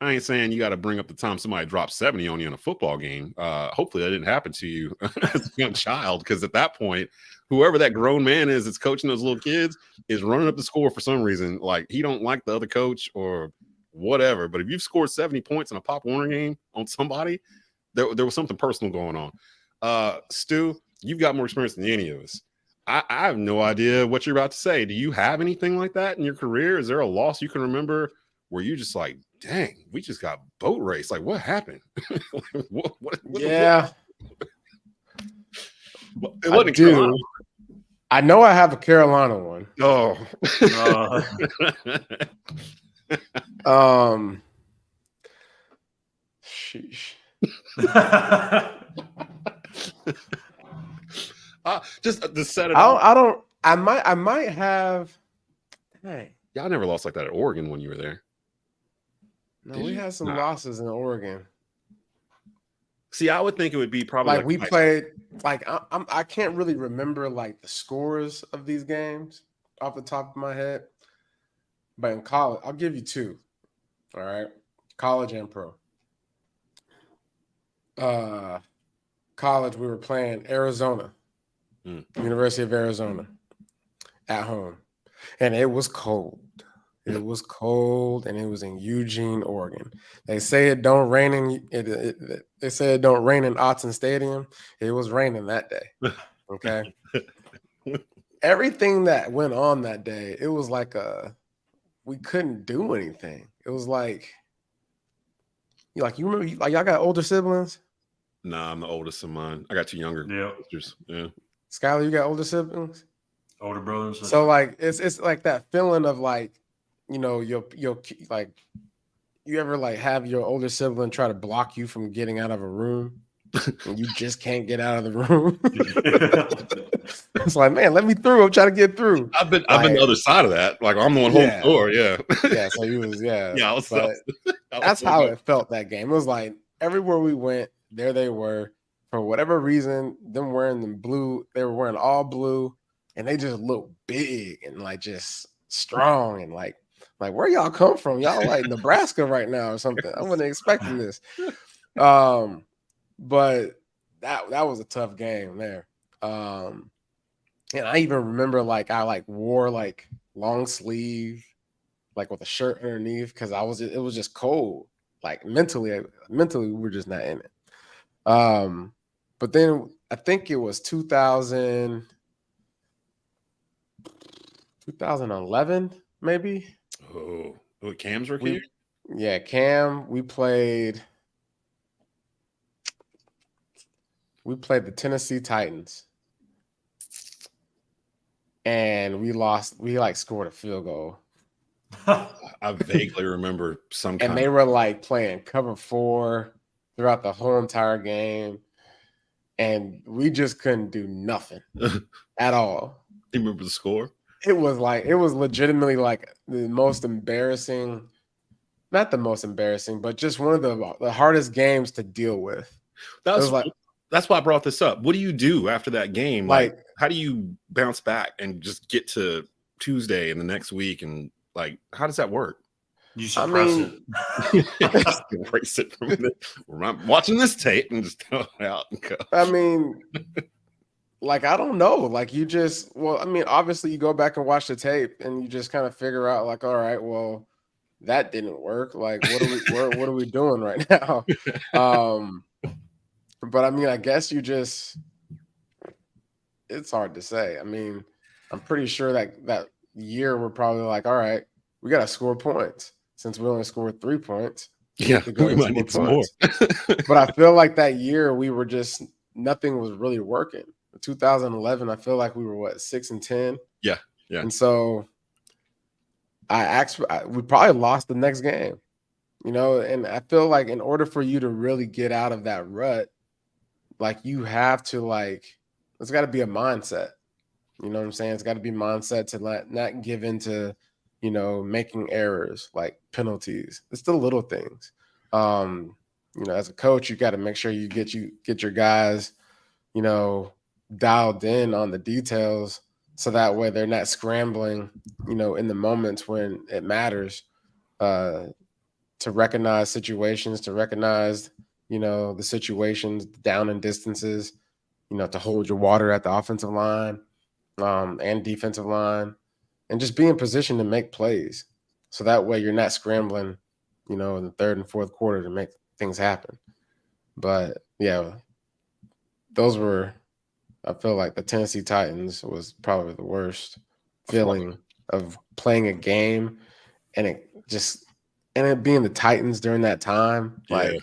ain't saying you got to bring up the time somebody dropped 70 on you in a football game. Hopefully that didn't happen to you as a young child, because at that point, whoever that grown man is that's coaching those little kids is running up the score for some reason. Like he don't like the other coach or whatever. But if you've scored 70 points in a Pop Warner game on somebody, there was something personal going on. Stu, you've got more experience than any of us. I have no idea what you're about to say. Do you have anything like that in your career? Is there a loss you can remember where you just like, dang, we just got boat race? Like, what happened? what yeah. It wasn't I do. I know I have a Carolina one. Oh. Sheesh. Just to set it up. I might have. Hey, y'all never lost like that at Oregon when you were there. No, we had some losses in Oregon. See, I would think it would be probably like we played. Like I can't really remember like the scores of these games off the top of my head. But in college, I'll give you 2. All right, college and pro. College, we were playing Arizona, University of Arizona, at home, and it was cold. It was cold, and it was in Eugene, Oregon. They say it don't rain in they say it don't rain in Autzen Stadium. It was raining that day. Okay. Everything that went on that day, it was like we couldn't do anything. It was like you remember y'all got older siblings? Nah, I'm the oldest of mine. I got 2 younger sisters. Yeah. Schuyler, you got older siblings? Older brothers. So like it's like that feeling of like, you know, you'll like you ever like have your older sibling try to block you from getting out of a room and you just can't get out of the room. It's like, man, let me through. I'm trying to get through. I've been the other side of that. Like I'm the one holding the door. Yeah. Yeah. So he was, yeah. Yeah. That's how it felt that game. It was like everywhere we went, there they were. For whatever reason, them wearing them blue, they were wearing all blue, and they just looked big and like just strong and like where y'all come from? Y'all like Nebraska right now or something. I wasn't expecting this. But that was a tough game there. And I even remember like I like wore like long sleeve, like with a shirt underneath, because it was just cold. Like mentally we were just not in it. But then I think it was 2011, maybe. Oh, Cam's rookie? Yeah, Cam. We played the Tennessee Titans. And we lost. We like scored a field goal. I vaguely remember some kind. And they were like playing cover 4 throughout the whole entire game. And we just couldn't do nothing at all. You remember the score? It was legitimately like the most embarrassing, not the most embarrassing, but just one of the hardest games to deal with. That's why I brought this up. What do you do after that game? Like how do you bounce back and just get to Tuesday and the next week? And like, how does that work? You suppress it. Erase it from it. I'm watching this tape and just throw it out and go. I mean, like, I don't know. Like, obviously you go back and watch the tape and you just kind of figure out like, all right, well, that didn't work. Like, what are we doing right now? But I mean, I guess it's hard to say. I mean, I'm pretty sure that year we're probably like, all right, we got to score points. Since we only scored 3 points. Yeah, we might need some more. But I feel like that year we were just nothing was really working. 2011, I feel like we were 6-10. Yeah. And so we probably lost the next game, you know. And I feel like in order for you to really get out of that rut, like you have to it's got to be a mindset. You know what I'm saying? It's got to be mindset to not give into, you know, making errors like penalties. It's the little things. You know, as a coach, you got to make sure you get your guys, you know, dialed in on the details so that way they're not scrambling, you know, in the moments when it matters, to recognize situations, to recognize, you know, the situations down and distances, you know, to hold your water at the offensive line and defensive line, and just be in position to make plays. So that way you're not scrambling, you know, in the third and fourth quarter to make things happen. But yeah, those were, I feel like the Tennessee Titans was probably the worst feeling of playing a game and it being the Titans during that time. Like,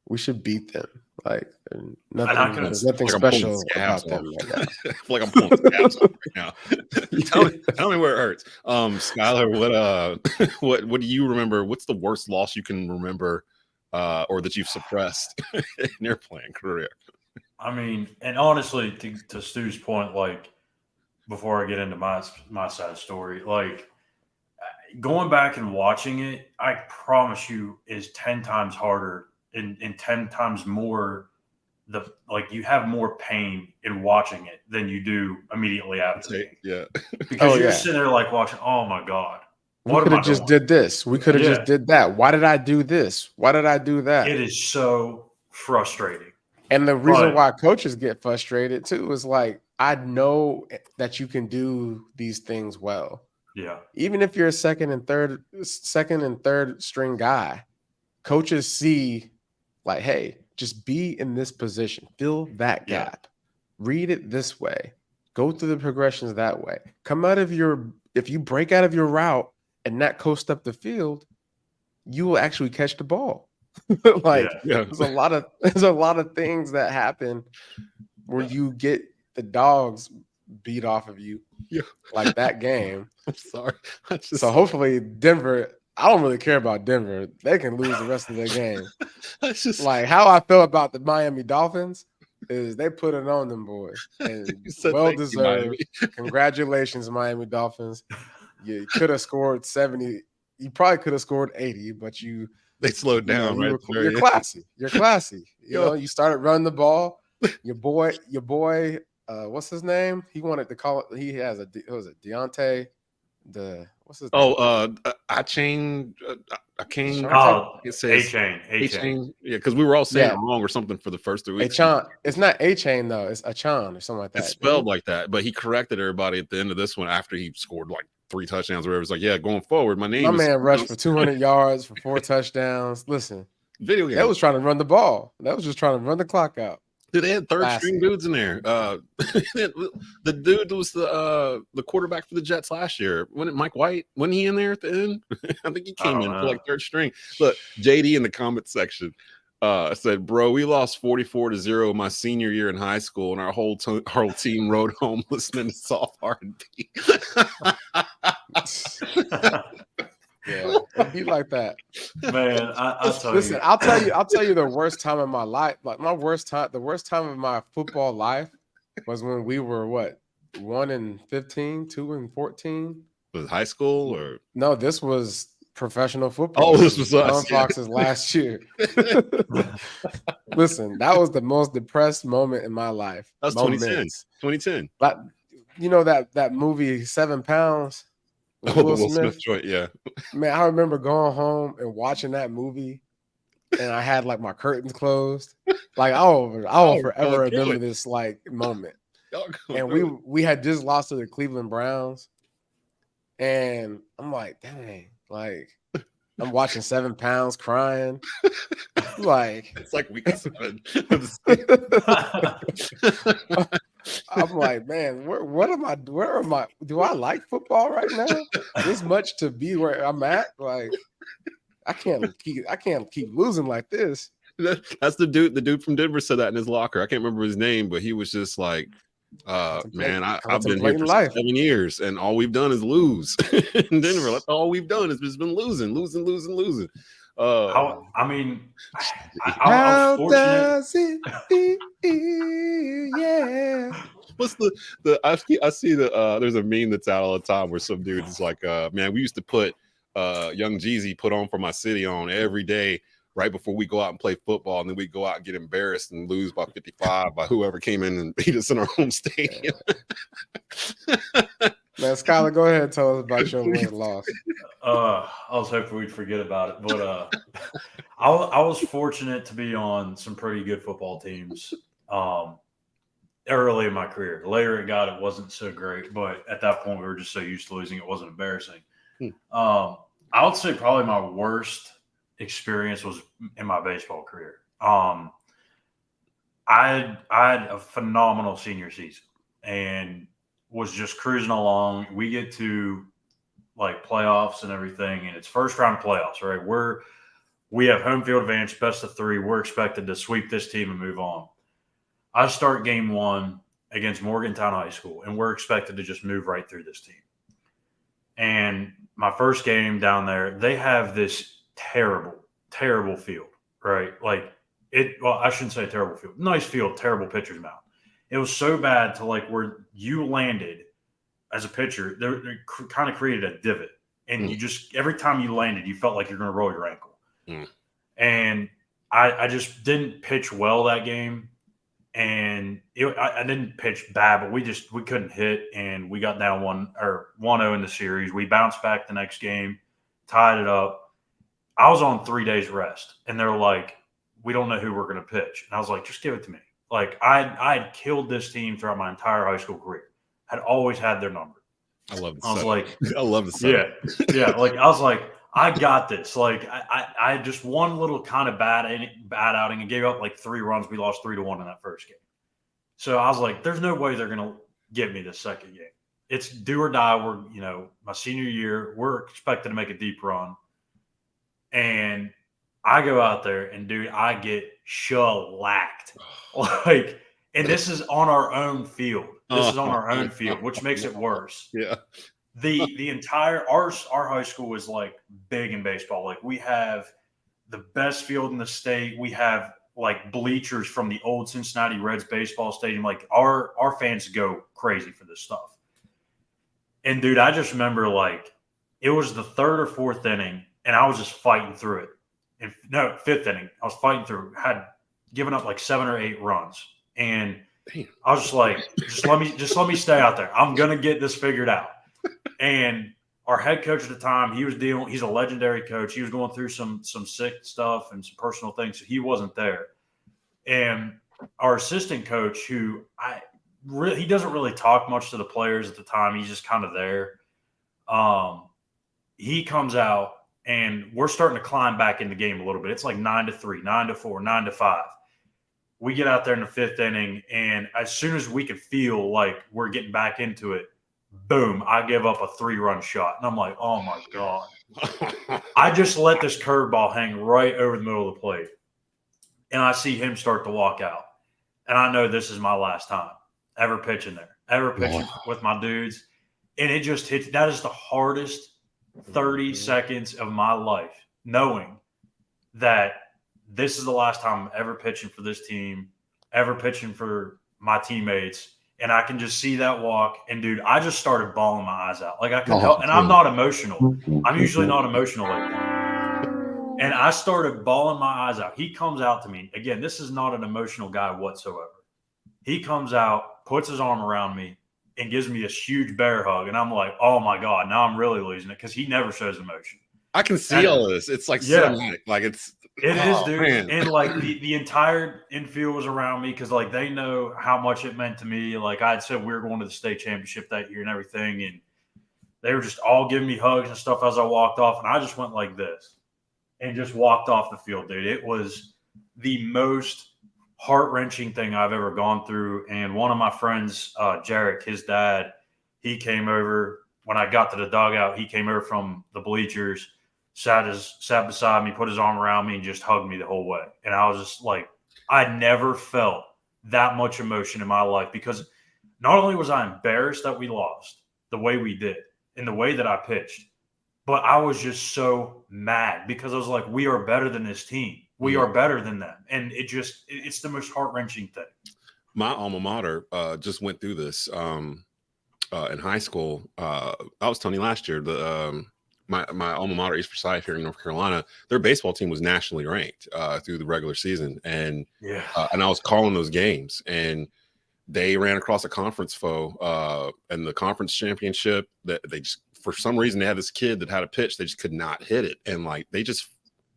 we should beat them. Like, there's nothing special about them right now. I feel like I'm pulling scabs off right now. tell me where it hurts. Schuyler, what do you remember? What's the worst loss you can remember, or that you've suppressed in your playing career? I mean, and honestly, to Stu's point, like, before I get into my side of the story, like, going back and watching it, I promise you, is 10 times harder and 10 times more. You have more pain in watching it than you do immediately after. Yeah, because you're sitting there like watching. Oh my God, we could have just did this. We could have just did that. Why did I do this? Why did I do that? It is so frustrating. And the reason why coaches get frustrated too is like, I know that you can do these things well. Yeah. Even if you're a second and third string guy, coaches see like, hey, just be in this position, fill that gap, read it this way, go through the progressions that way. If you break out of your route and not coast up the field, you will actually catch the ball. There's a lot of things that happen where you get the dogs beat off of you, like that game. I'm sorry. So hopefully Denver. I don't really care about Denver. They can lose the rest of their game. Like, how I feel about the Miami Dolphins is they put it on them boys, and well deserved. Congratulations, Miami Dolphins. You could have scored 70. You probably could have scored 80, but they slowed down. You're classy. You're classy. You know, you started running the ball. Your boy. What's his name? He wanted to call it. He has Deontay. What's his name? A-Chain. A-Chain. Yeah, because we were all saying it wrong or something for the first 3 weeks. It's not A-Chain though. It's A-Chan or something like that. It's spelled like that, but he corrected everybody at the end of this one after he scored like 3 touchdowns or whatever. It's like, yeah, going forward, my man rushed for 200 yards for 4 touchdowns. Listen, video game. That was trying to run the ball. That was just trying to run the clock out. Dude, they had third string dudes in there. The dude was the quarterback for the Jets last year. Wasn't it Mike White? Wasn't he in there at the end? I think he came in for like third string. Look, JD in the comment section said, "Bro, we lost 44-0 my senior year in high school, and our whole team rode home listening to soft R&B." Yeah, it'd be like that, man. Listen, I'll tell you the worst time of my life. Like the worst time of my football life was when we were 1-15, 2-14. Was it high school or no? This was professional football. Oh, this was us. Fox's last year. Listen, that was the most depressed moment in my life. That was 2010. But you know that movie 7 Pounds. Will Smith joint, yeah. Man, I remember going home and watching that movie, and I had like my curtains closed. Like I'll forever remember this like moment. And we had just lost to the Cleveland Browns, and I'm like, dang, like I'm watching 7 Pounds crying. Like it's like week 7. I'm like, man, where am I? Do I like football right now? This much to be where I'm at? Like, I can't keep losing like this. That's the dude. The dude from Denver said that in his locker. I can't remember his name, but he was just like, man, I've been here for 7 years, and all we've done is lose. In Denver, that's all we've done is just been losing. I mean, how does it feel? Yeah. What's the I see the there's a meme that's out all the time where some dude is like, man, we used to put Young Jeezy put on for my city on every day right before we go out and play football, and then we go out and get embarrassed and lose by 55 by whoever came in and beat us in our home stadium. Man, Schuyler, go ahead and tell us about your win loss. I was hoping we'd forget about it, but I was fortunate to be on some pretty good football teams early in my career. The later it got, it wasn't so great, but at that point we were just so used to losing, it wasn't embarrassing. I would say probably my worst experience was in my baseball career. I had a phenomenal senior season and was just cruising along. We get to like playoffs and everything, and it's first round playoffs, right? We have home field advantage, best of 3. We're expected to sweep this team and move on. I start game 1 against Morgantown High School, and we're expected to just move right through this team. And my first game down there, they have this terrible field, right? Like I shouldn't say terrible field. Nice field, terrible pitcher's mound. It was so bad to like where you landed as a pitcher, they kind of created a divot. And you just, every time you landed, you felt like you're going to roll your ankle. And I just didn't pitch well that game. And I didn't pitch bad, but we couldn't hit, and we got down 1-0 in the series. We bounced back the next game, tied it up. I was on 3 days rest, and they're like, we don't know who we're going to pitch. And I was like, just give it to me. Like I had killed this team throughout my entire high school career. Had always had their number. I love the I was like, I love the setup. Yeah. Like I was like, I got this. Like I had just one little kind of bad outing and gave up like 3 runs. We lost 3-1 in that first game. So I was like, there's no way they're gonna give me this second game. It's do or die. We're, my senior year, we're expected to make a deep run. And I go out there and dude, I get shellacked. Like, and this is on our own field. This is on our own field, which makes it worse. Yeah. The entire our high school is like big in baseball. Like we have the best field in the state. We have like bleachers from the old Cincinnati Reds baseball stadium. Like our fans go crazy for this stuff. And dude, I just remember like it was the 3rd or 4th inning, and I was just fighting through it. And no, 5th inning, I was fighting through. Had given up like 7 or 8 runs, and I was just like, just let me stay out there. I'm gonna get this figured out. And our head coach at the time, he's a legendary coach. He was going through some sick stuff and some personal things, so he wasn't there. And our assistant coach, who he doesn't really talk much to the players at the time. He's just kind of there. He comes out, and we're starting to climb back in the game a little bit. It's like 9-3, 9-4, 9-5. We get out there in the 5th inning, and as soon as we could feel like we're getting back into it, boom, I give up a 3-run shot. And I'm like, oh, my God. I just let this curveball hang right over the middle of the plate. And I see him start to walk out. And I know this is my last time ever pitching there, ever pitching with my dudes. And it just hits. That is the hardest 30 seconds of my life, knowing that this is the last time I'm ever pitching for this team, ever pitching for my teammates. And I can just see that walk. And, dude, I just started bawling my eyes out. Like, I could help. And I'm not emotional. I'm usually not emotional like that. And I started bawling my eyes out. He comes out to me. Again, this is not an emotional guy whatsoever. He comes out, puts his arm around me, and gives me this huge bear hug. And I'm like, oh, my God, now I'm really losing it, because he never shows emotion. I can see all of this. It's like cinematic. Like it is, dude. Man. And like the entire infield was around me, because like they know how much it meant to me. Like I had said, we were going to the state championship that year and everything, and they were just all giving me hugs and stuff as I walked off, and I just went like this and just walked off the field, dude. It was the most heart-wrenching thing I've ever gone through. And one of my friends, Jarek, his dad, he came over when I got to the dugout. He came over from the bleachers, sat beside me, put his arm around me, and just hugged me the whole way. And I was just like, I never felt that much emotion in my life, because not only was I embarrassed that we lost the way we did and the way that I pitched, but I was just so mad, because I was like, we are better than this team. We are better than them. And it's the most heart-wrenching thing. My alma mater just went through this in high school. I was telling you last year, my alma mater, East Forsyth here in North Carolina, their baseball team was nationally ranked through the regular season, and I was calling those games, and they ran across a conference foe and the conference championship. That they just, for some reason, they had this kid that had a pitch, they just could not hit it, and like they just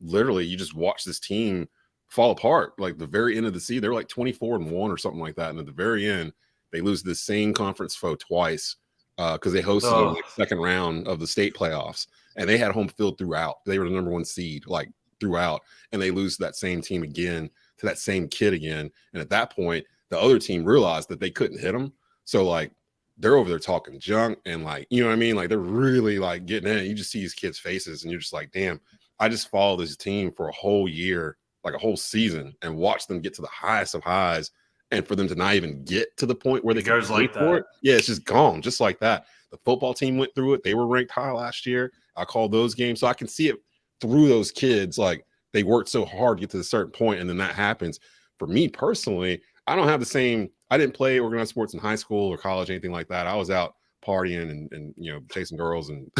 literally, you just watch this team fall apart. Like the very end of the season, they were like 24-1 or something like that, and at the very end, they lose this same conference foe twice because they hosted the second round of the state playoffs, and they had home field throughout. They were the number 1 seed like throughout, and they lose to that same team again, to that same kid again. And at that point, the other team realized that they couldn't hit them, so like they're over there talking junk, and like, you know what I mean, like they're really like getting in it. You just see these kids' faces, and you're just like, damn, I just followed this team for a whole year, like a whole season, and watched them get to the highest of highs. And for them to not even get to the point where they goes like that, it's just gone, just like that. The football team went through it. They were ranked high last year. I called those games, so I can see it through those kids. Like they worked so hard to get to a certain point, and then that happens. For me personally, I don't have the same. I didn't play organized sports in high school or college, anything like that. I was out partying and you know, chasing girls, and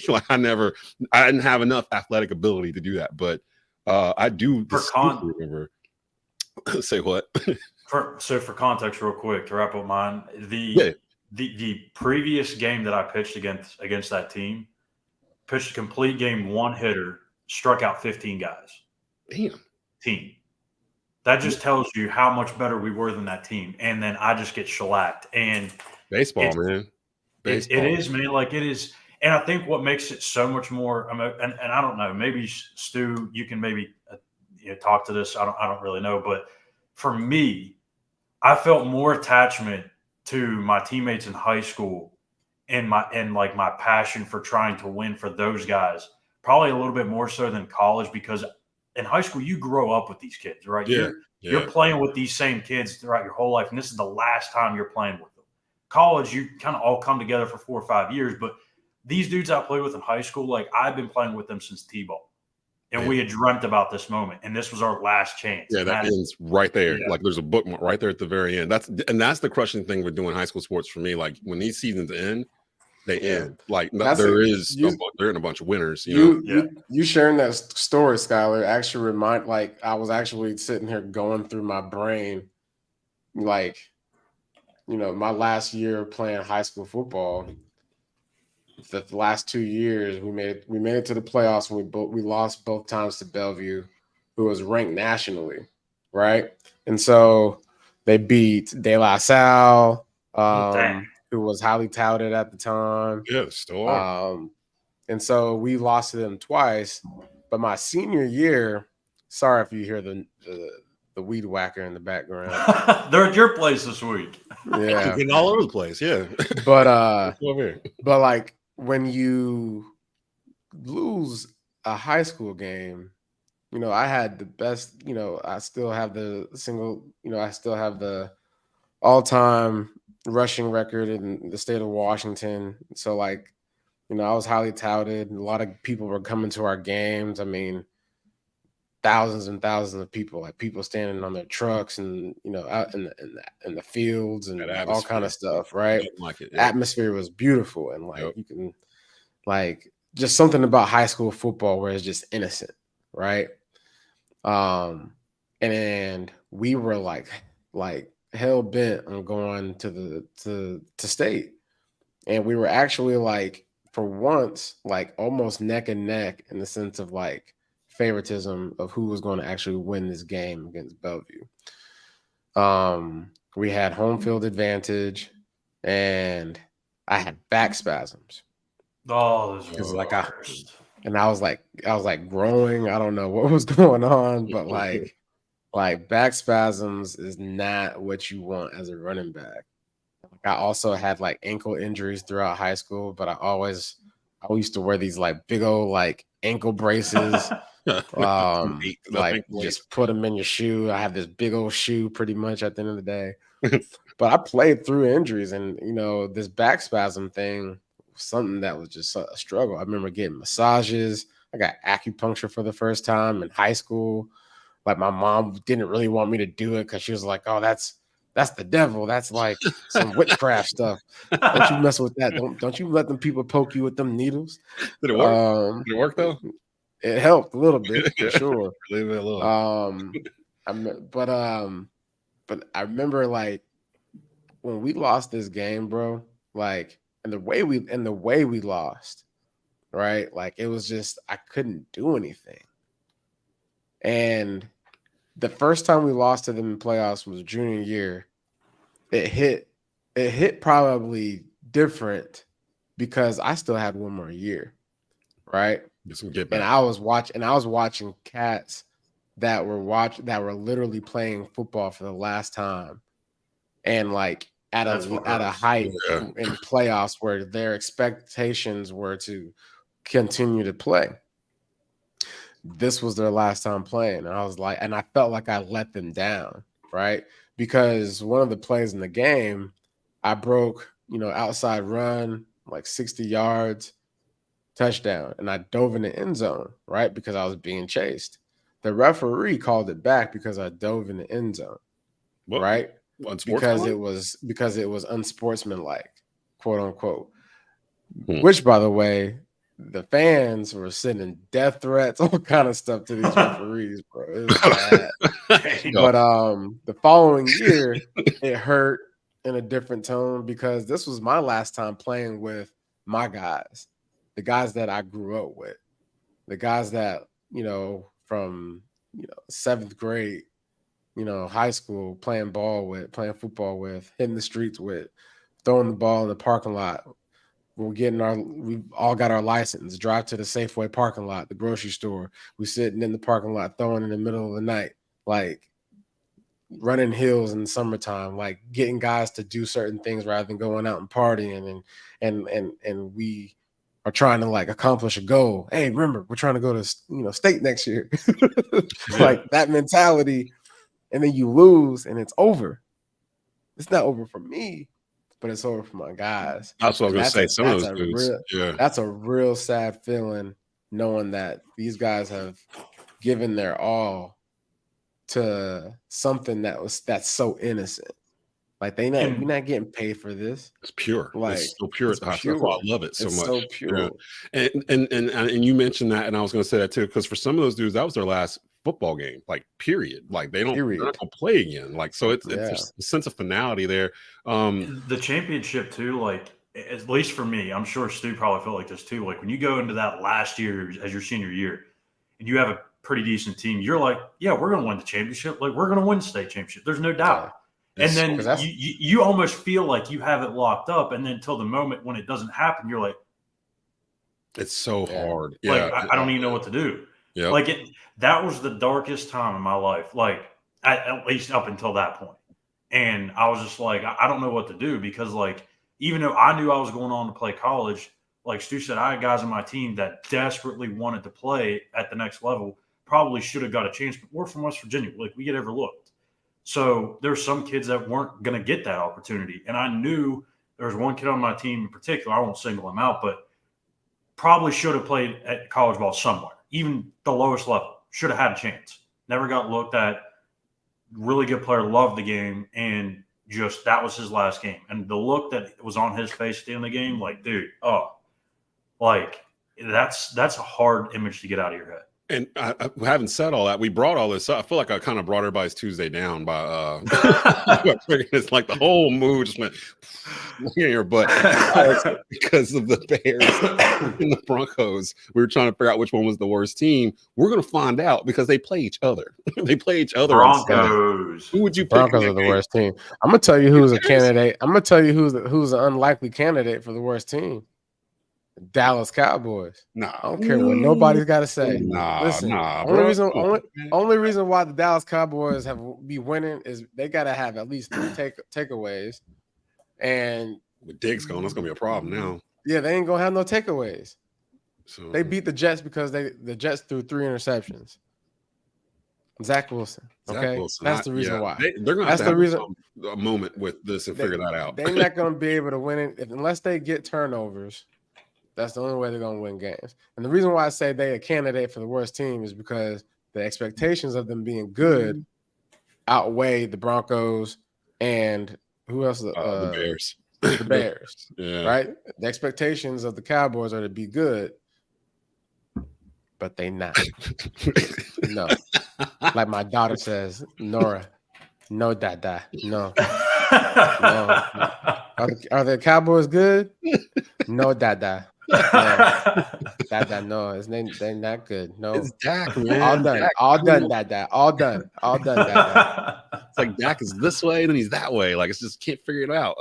like I didn't have enough athletic ability to do that. But I do remember. Say what? For context, real quick, to wrap up mine, the previous game that I pitched against that team, pitched a complete game, 1 hitter, struck out 15 guys. Damn. Team. That just tells you how much better we were than that team. And then I just get shellacked. And baseball, man. Baseball. It is, man. Like it is. And I think what makes it so much more, and I don't know, maybe Stu, you can maybe talk to this. I don't really know. But for me, I felt more attachment to my teammates in high school and my passion for trying to win for those guys, probably a little bit more so than college, because in high school you grow up with these kids, right? You're playing with these same kids throughout your whole life, and this is the last time you're playing with them. College, you kind of all come together for 4 or 5 years, but these dudes I played with in high school, like I've been playing with them since T-ball. And we had dreamt about this moment, and this was our last chance. Yeah, that ends right there. Yeah. Like there's a bookmark right there at the very end. That's the crushing thing with doing high school sports for me. Like when these seasons end, they end. Like they're in a bunch of winners. You sharing that story, Schuyler, actually I was actually sitting here going through my brain, like, my last year playing high school football. The last 2 years, we made it to the playoffs, and we lost both times to Bellevue, who was ranked nationally, right? And so they beat De La Salle, who was highly touted at the time. Yeah, still are. And so we lost to them twice. But my senior year, sorry if you hear the weed whacker in the background. They're at your place this week. Yeah, getting all over the place. Yeah, but like, when you lose a high school game, I had the best, I still have the all-time rushing record in the state of Washington. So like, I was highly touted. A lot of people were coming to our games. I mean, thousands and thousands of people, like people standing on their trucks and, out in the fields and all kind of stuff, right? Like it, Atmosphere was beautiful. And like, you can, like, just something about high school football where it's just innocent, right? And we were like hell bent on going to state. And we were actually like, for once, like almost neck and neck in the sense of like favoritism of who was going to actually win this game against Bellevue. We had home field advantage, and I had back spasms. Oh, this was like I was like growing. I don't know what was going on, but like back spasms is not what you want as a running back. I also had like ankle injuries throughout high school, but I used to wear these like big old like ankle braces. Like just put them in your shoe. I have this big old shoe pretty much at the end of the day. But I played through injuries, and this back spasm thing was something that was just a struggle. I remember getting massages. I got acupuncture for the first time in high school. Like my mom didn't really want me to do it because she was like, "Oh, that's That's the devil. That's like some witchcraft stuff. Don't you mess with that. Don't you let them people poke you with them needles. Did it work? Did it work though? It helped a little bit for sure. Leave it alone. But I remember like when we lost this game, bro, like and the way we lost, right? Like it was just I couldn't do anything. And the first time we lost to them in playoffs was junior year. It hit probably different because I still had one more year, right? And I was watching cats that were literally playing football for the last time, and like at a height in playoffs where their expectations were to continue to play. This was their last time playing. And I was like, and I felt like I let them down, right? Because one of the plays in the game, I broke, outside run, like 60 yards, touchdown. And I dove in the end zone, right? Because I was being chased. The referee called it back because I dove in the end zone, right? Because it was unsportsmanlike, quote unquote. Which, by the way, the fans were sending death threats, all kind of stuff to these referees, bro. It was bad. But the following year, it hurt in a different tone because this was my last time playing with my guys, the guys that I grew up with, the guys that, from, 7th grade, high school, playing football with, hitting the streets with, throwing the ball in the parking lot. We've all got our license, drive to the Safeway parking lot, the grocery store. We sitting in the parking lot, throwing in the middle of the night, like running hills in the summertime, like getting guys to do certain things rather than going out and partying. And we are trying to like accomplish a goal. Hey, remember, we're trying to go to, state next year. Like that mentality. And then you lose and it's over. It's not over for me, but it's over for my guys. That's what I was going to say. Some of those dudes. That's a real sad feeling knowing that these guys have given their all to something that's so innocent. Like we're not getting paid for this. It's pure. Like it's so pure. That's pure. why I love it so much. So pure. Yeah. And you mentioned that, and I was going to say that too, because for some of those dudes, that was their last football game. Like period. Like they're not going to play again. Like so, it's a sense of finality there. The championship too. Like at least for me, I'm sure Stu probably felt like this too. Like when you go into that last year as your senior year, and you have a pretty decent team, you're like, yeah, we're going to win the championship. Like we're going to win the state championship. There's no doubt. And then you almost feel like you have it locked up, and then until the moment when it doesn't happen, you're like, it's so hard. Like I don't even know what to do. Yeah, like that was the darkest time in my life. Like at least up until that point, and I was just like, I don't know what to do because like even though I knew I was going on to play college, like Stu said, I had guys on my team that desperately wanted to play at the next level. Probably should have got a chance, but we're from West Virginia. Like we get overlooked. So there's some kids that weren't going to get that opportunity. And I knew there was one kid on my team in particular, I won't single him out, but probably should have played at college ball somewhere, even the lowest level, should have had a chance. Never got looked at. Really good player, loved the game, and just that was his last game. And the look that was on his face at the end of the game, like, dude, that's a hard image to get out of your head. And I haven't said all that. We brought all this up. I feel like I kind of brought everybody's Tuesday down by it's like the whole mood just went in your butt because of the Bears and the Broncos. We were trying to figure out which one was the worst team. We're going to find out because they play each other. They play each other. Broncos. Who would you pick? Broncos are the worst team. I'm going to tell you who's a candidate. I'm going to tell you who's an unlikely candidate for the worst team. Dallas Cowboys. Nah, I don't care what nobody's got to say. Listen, only reason why the Dallas Cowboys be winning is they got to have at least 3 takeaways. And with Diggs gone, that's gonna be a problem now. Yeah, they ain't gonna have no takeaways. So they beat the Jets because the Jets threw 3 interceptions. Zach Wilson. Okay, that's the reason why. They're gonna have a moment with this and figure that out. They're not gonna be able to win it unless they get turnovers. That's the only way they're going to win games. And the reason why I say they're a candidate for the worst team is because the expectations of them being good outweigh the Broncos, And who else? The Bears. The Bears. Yeah. Right? The expectations of the Cowboys are to be good, but they not. No. Like my daughter says, Nora, no, dada, no. No. Are the Cowboys good? No, dada. No. Dada, no. They're not good. No. It's Dak, man. All done. Dak. All done, dada. All done. All done, dada. It's like Dak is this way, then he's that way. Like, it's just can't figure it out.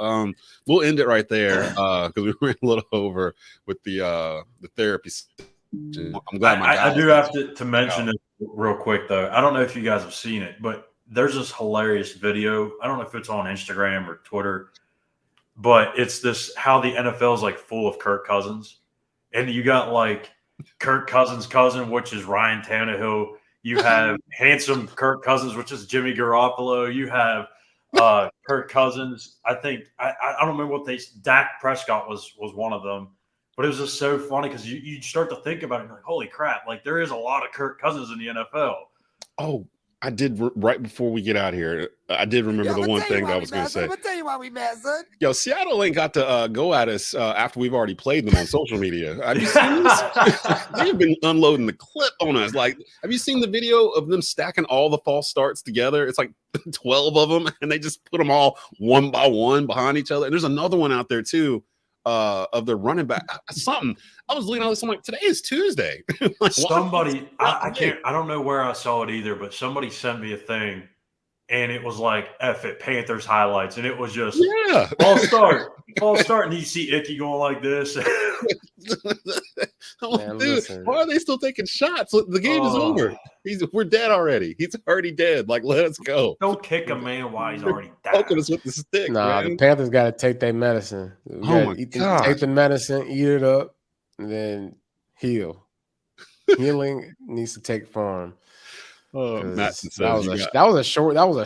We'll end it right there because we ran a little over with the therapy. I'm glad I do have to mention it real quick, though. I don't know if you guys have seen it, but there's this hilarious video. I don't know if it's on Instagram or Twitter, but it's this how the NFL is like full of Kirk Cousins. And you got like Kirk Cousins' cousin, which is Ryan Tannehill. You have handsome Kirk Cousins, which is Jimmy Garoppolo. You have Kirk Cousins. I think I don't remember what Dak Prescott was one of them. But it was just so funny because you start to think about it and you're like, holy crap, like there is a lot of Kirk Cousins in the NFL. Oh, I did right before we get out here. I did remember the one thing that I was going to say. I'm going to tell you why we mad, son. Yo, Seattle ain't got to go at us after we've already played them on social media. Have you seen this? They've been unloading the clip on us. Like, have you seen the video of them stacking all the false starts together? It's like 12 of them, and they just put them all one by one behind each other. And there's another one out there, too. Of the running back, something. I was looking at this. I'm like, today is Tuesday. Like, somebody, I don't know where I saw it either, but somebody sent me a thing, and it was like F it Panthers highlights, and it was just false start, and you see Icky going like this. Man, dude, why are they still taking shots? The game is over. We're dead already. He's already dead. Like, let us go. Don't kick a man while he's already dead. Poking us with the stick. Nah, man. the Panthers got to take their medicine. Take the medicine, eat it up, and then heal. Healing needs to take form. That was a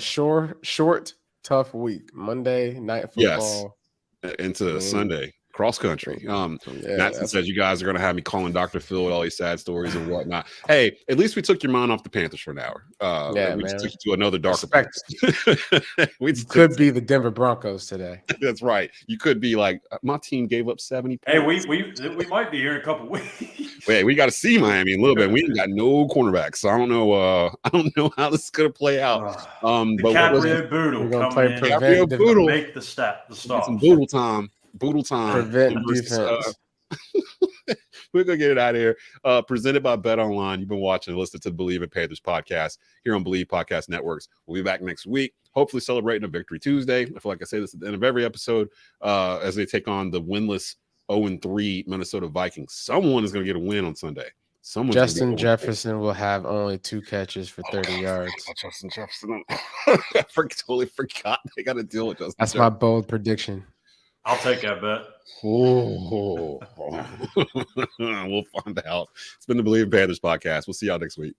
short, tough week. Monday night football. Yes. Into Sunday. Cross country. Matson says you guys are going to have me calling Dr. Phil with all these sad stories and whatnot. Hey, at least we took your mind off the Panthers for an hour. We just took you to another darker place. Could be the Denver Broncos today. That's right. You could be like, my team gave up 70 points. Hey, we might be here in a couple weeks. Wait, we got to see Miami a little bit. We ain't got no cornerbacks, so I don't know how this is going to play out. But Caprio Boodle coming in. Caprio Boodle make the stop. Some Boodle time. Boodle time. Prevent defense. We're going to get it out of here. Presented by Bet Online. You've been watching and listening to the Bleav in Panthers podcast here on Bleav Podcast Networks. We'll be back next week, hopefully celebrating a Victory Tuesday. I feel like I say this at the end of every episode as they take on the winless 0-3 Minnesota Vikings. Someone is going to get a win on Sunday. Justin Jefferson will have only 2 catches for 30 yards. Justin Jefferson. I totally forgot they got to deal with Justin That's Jefferson. My bold prediction. I'll take that bet. We'll find out. It's been the Bleav Panthers podcast. We'll see y'all next week.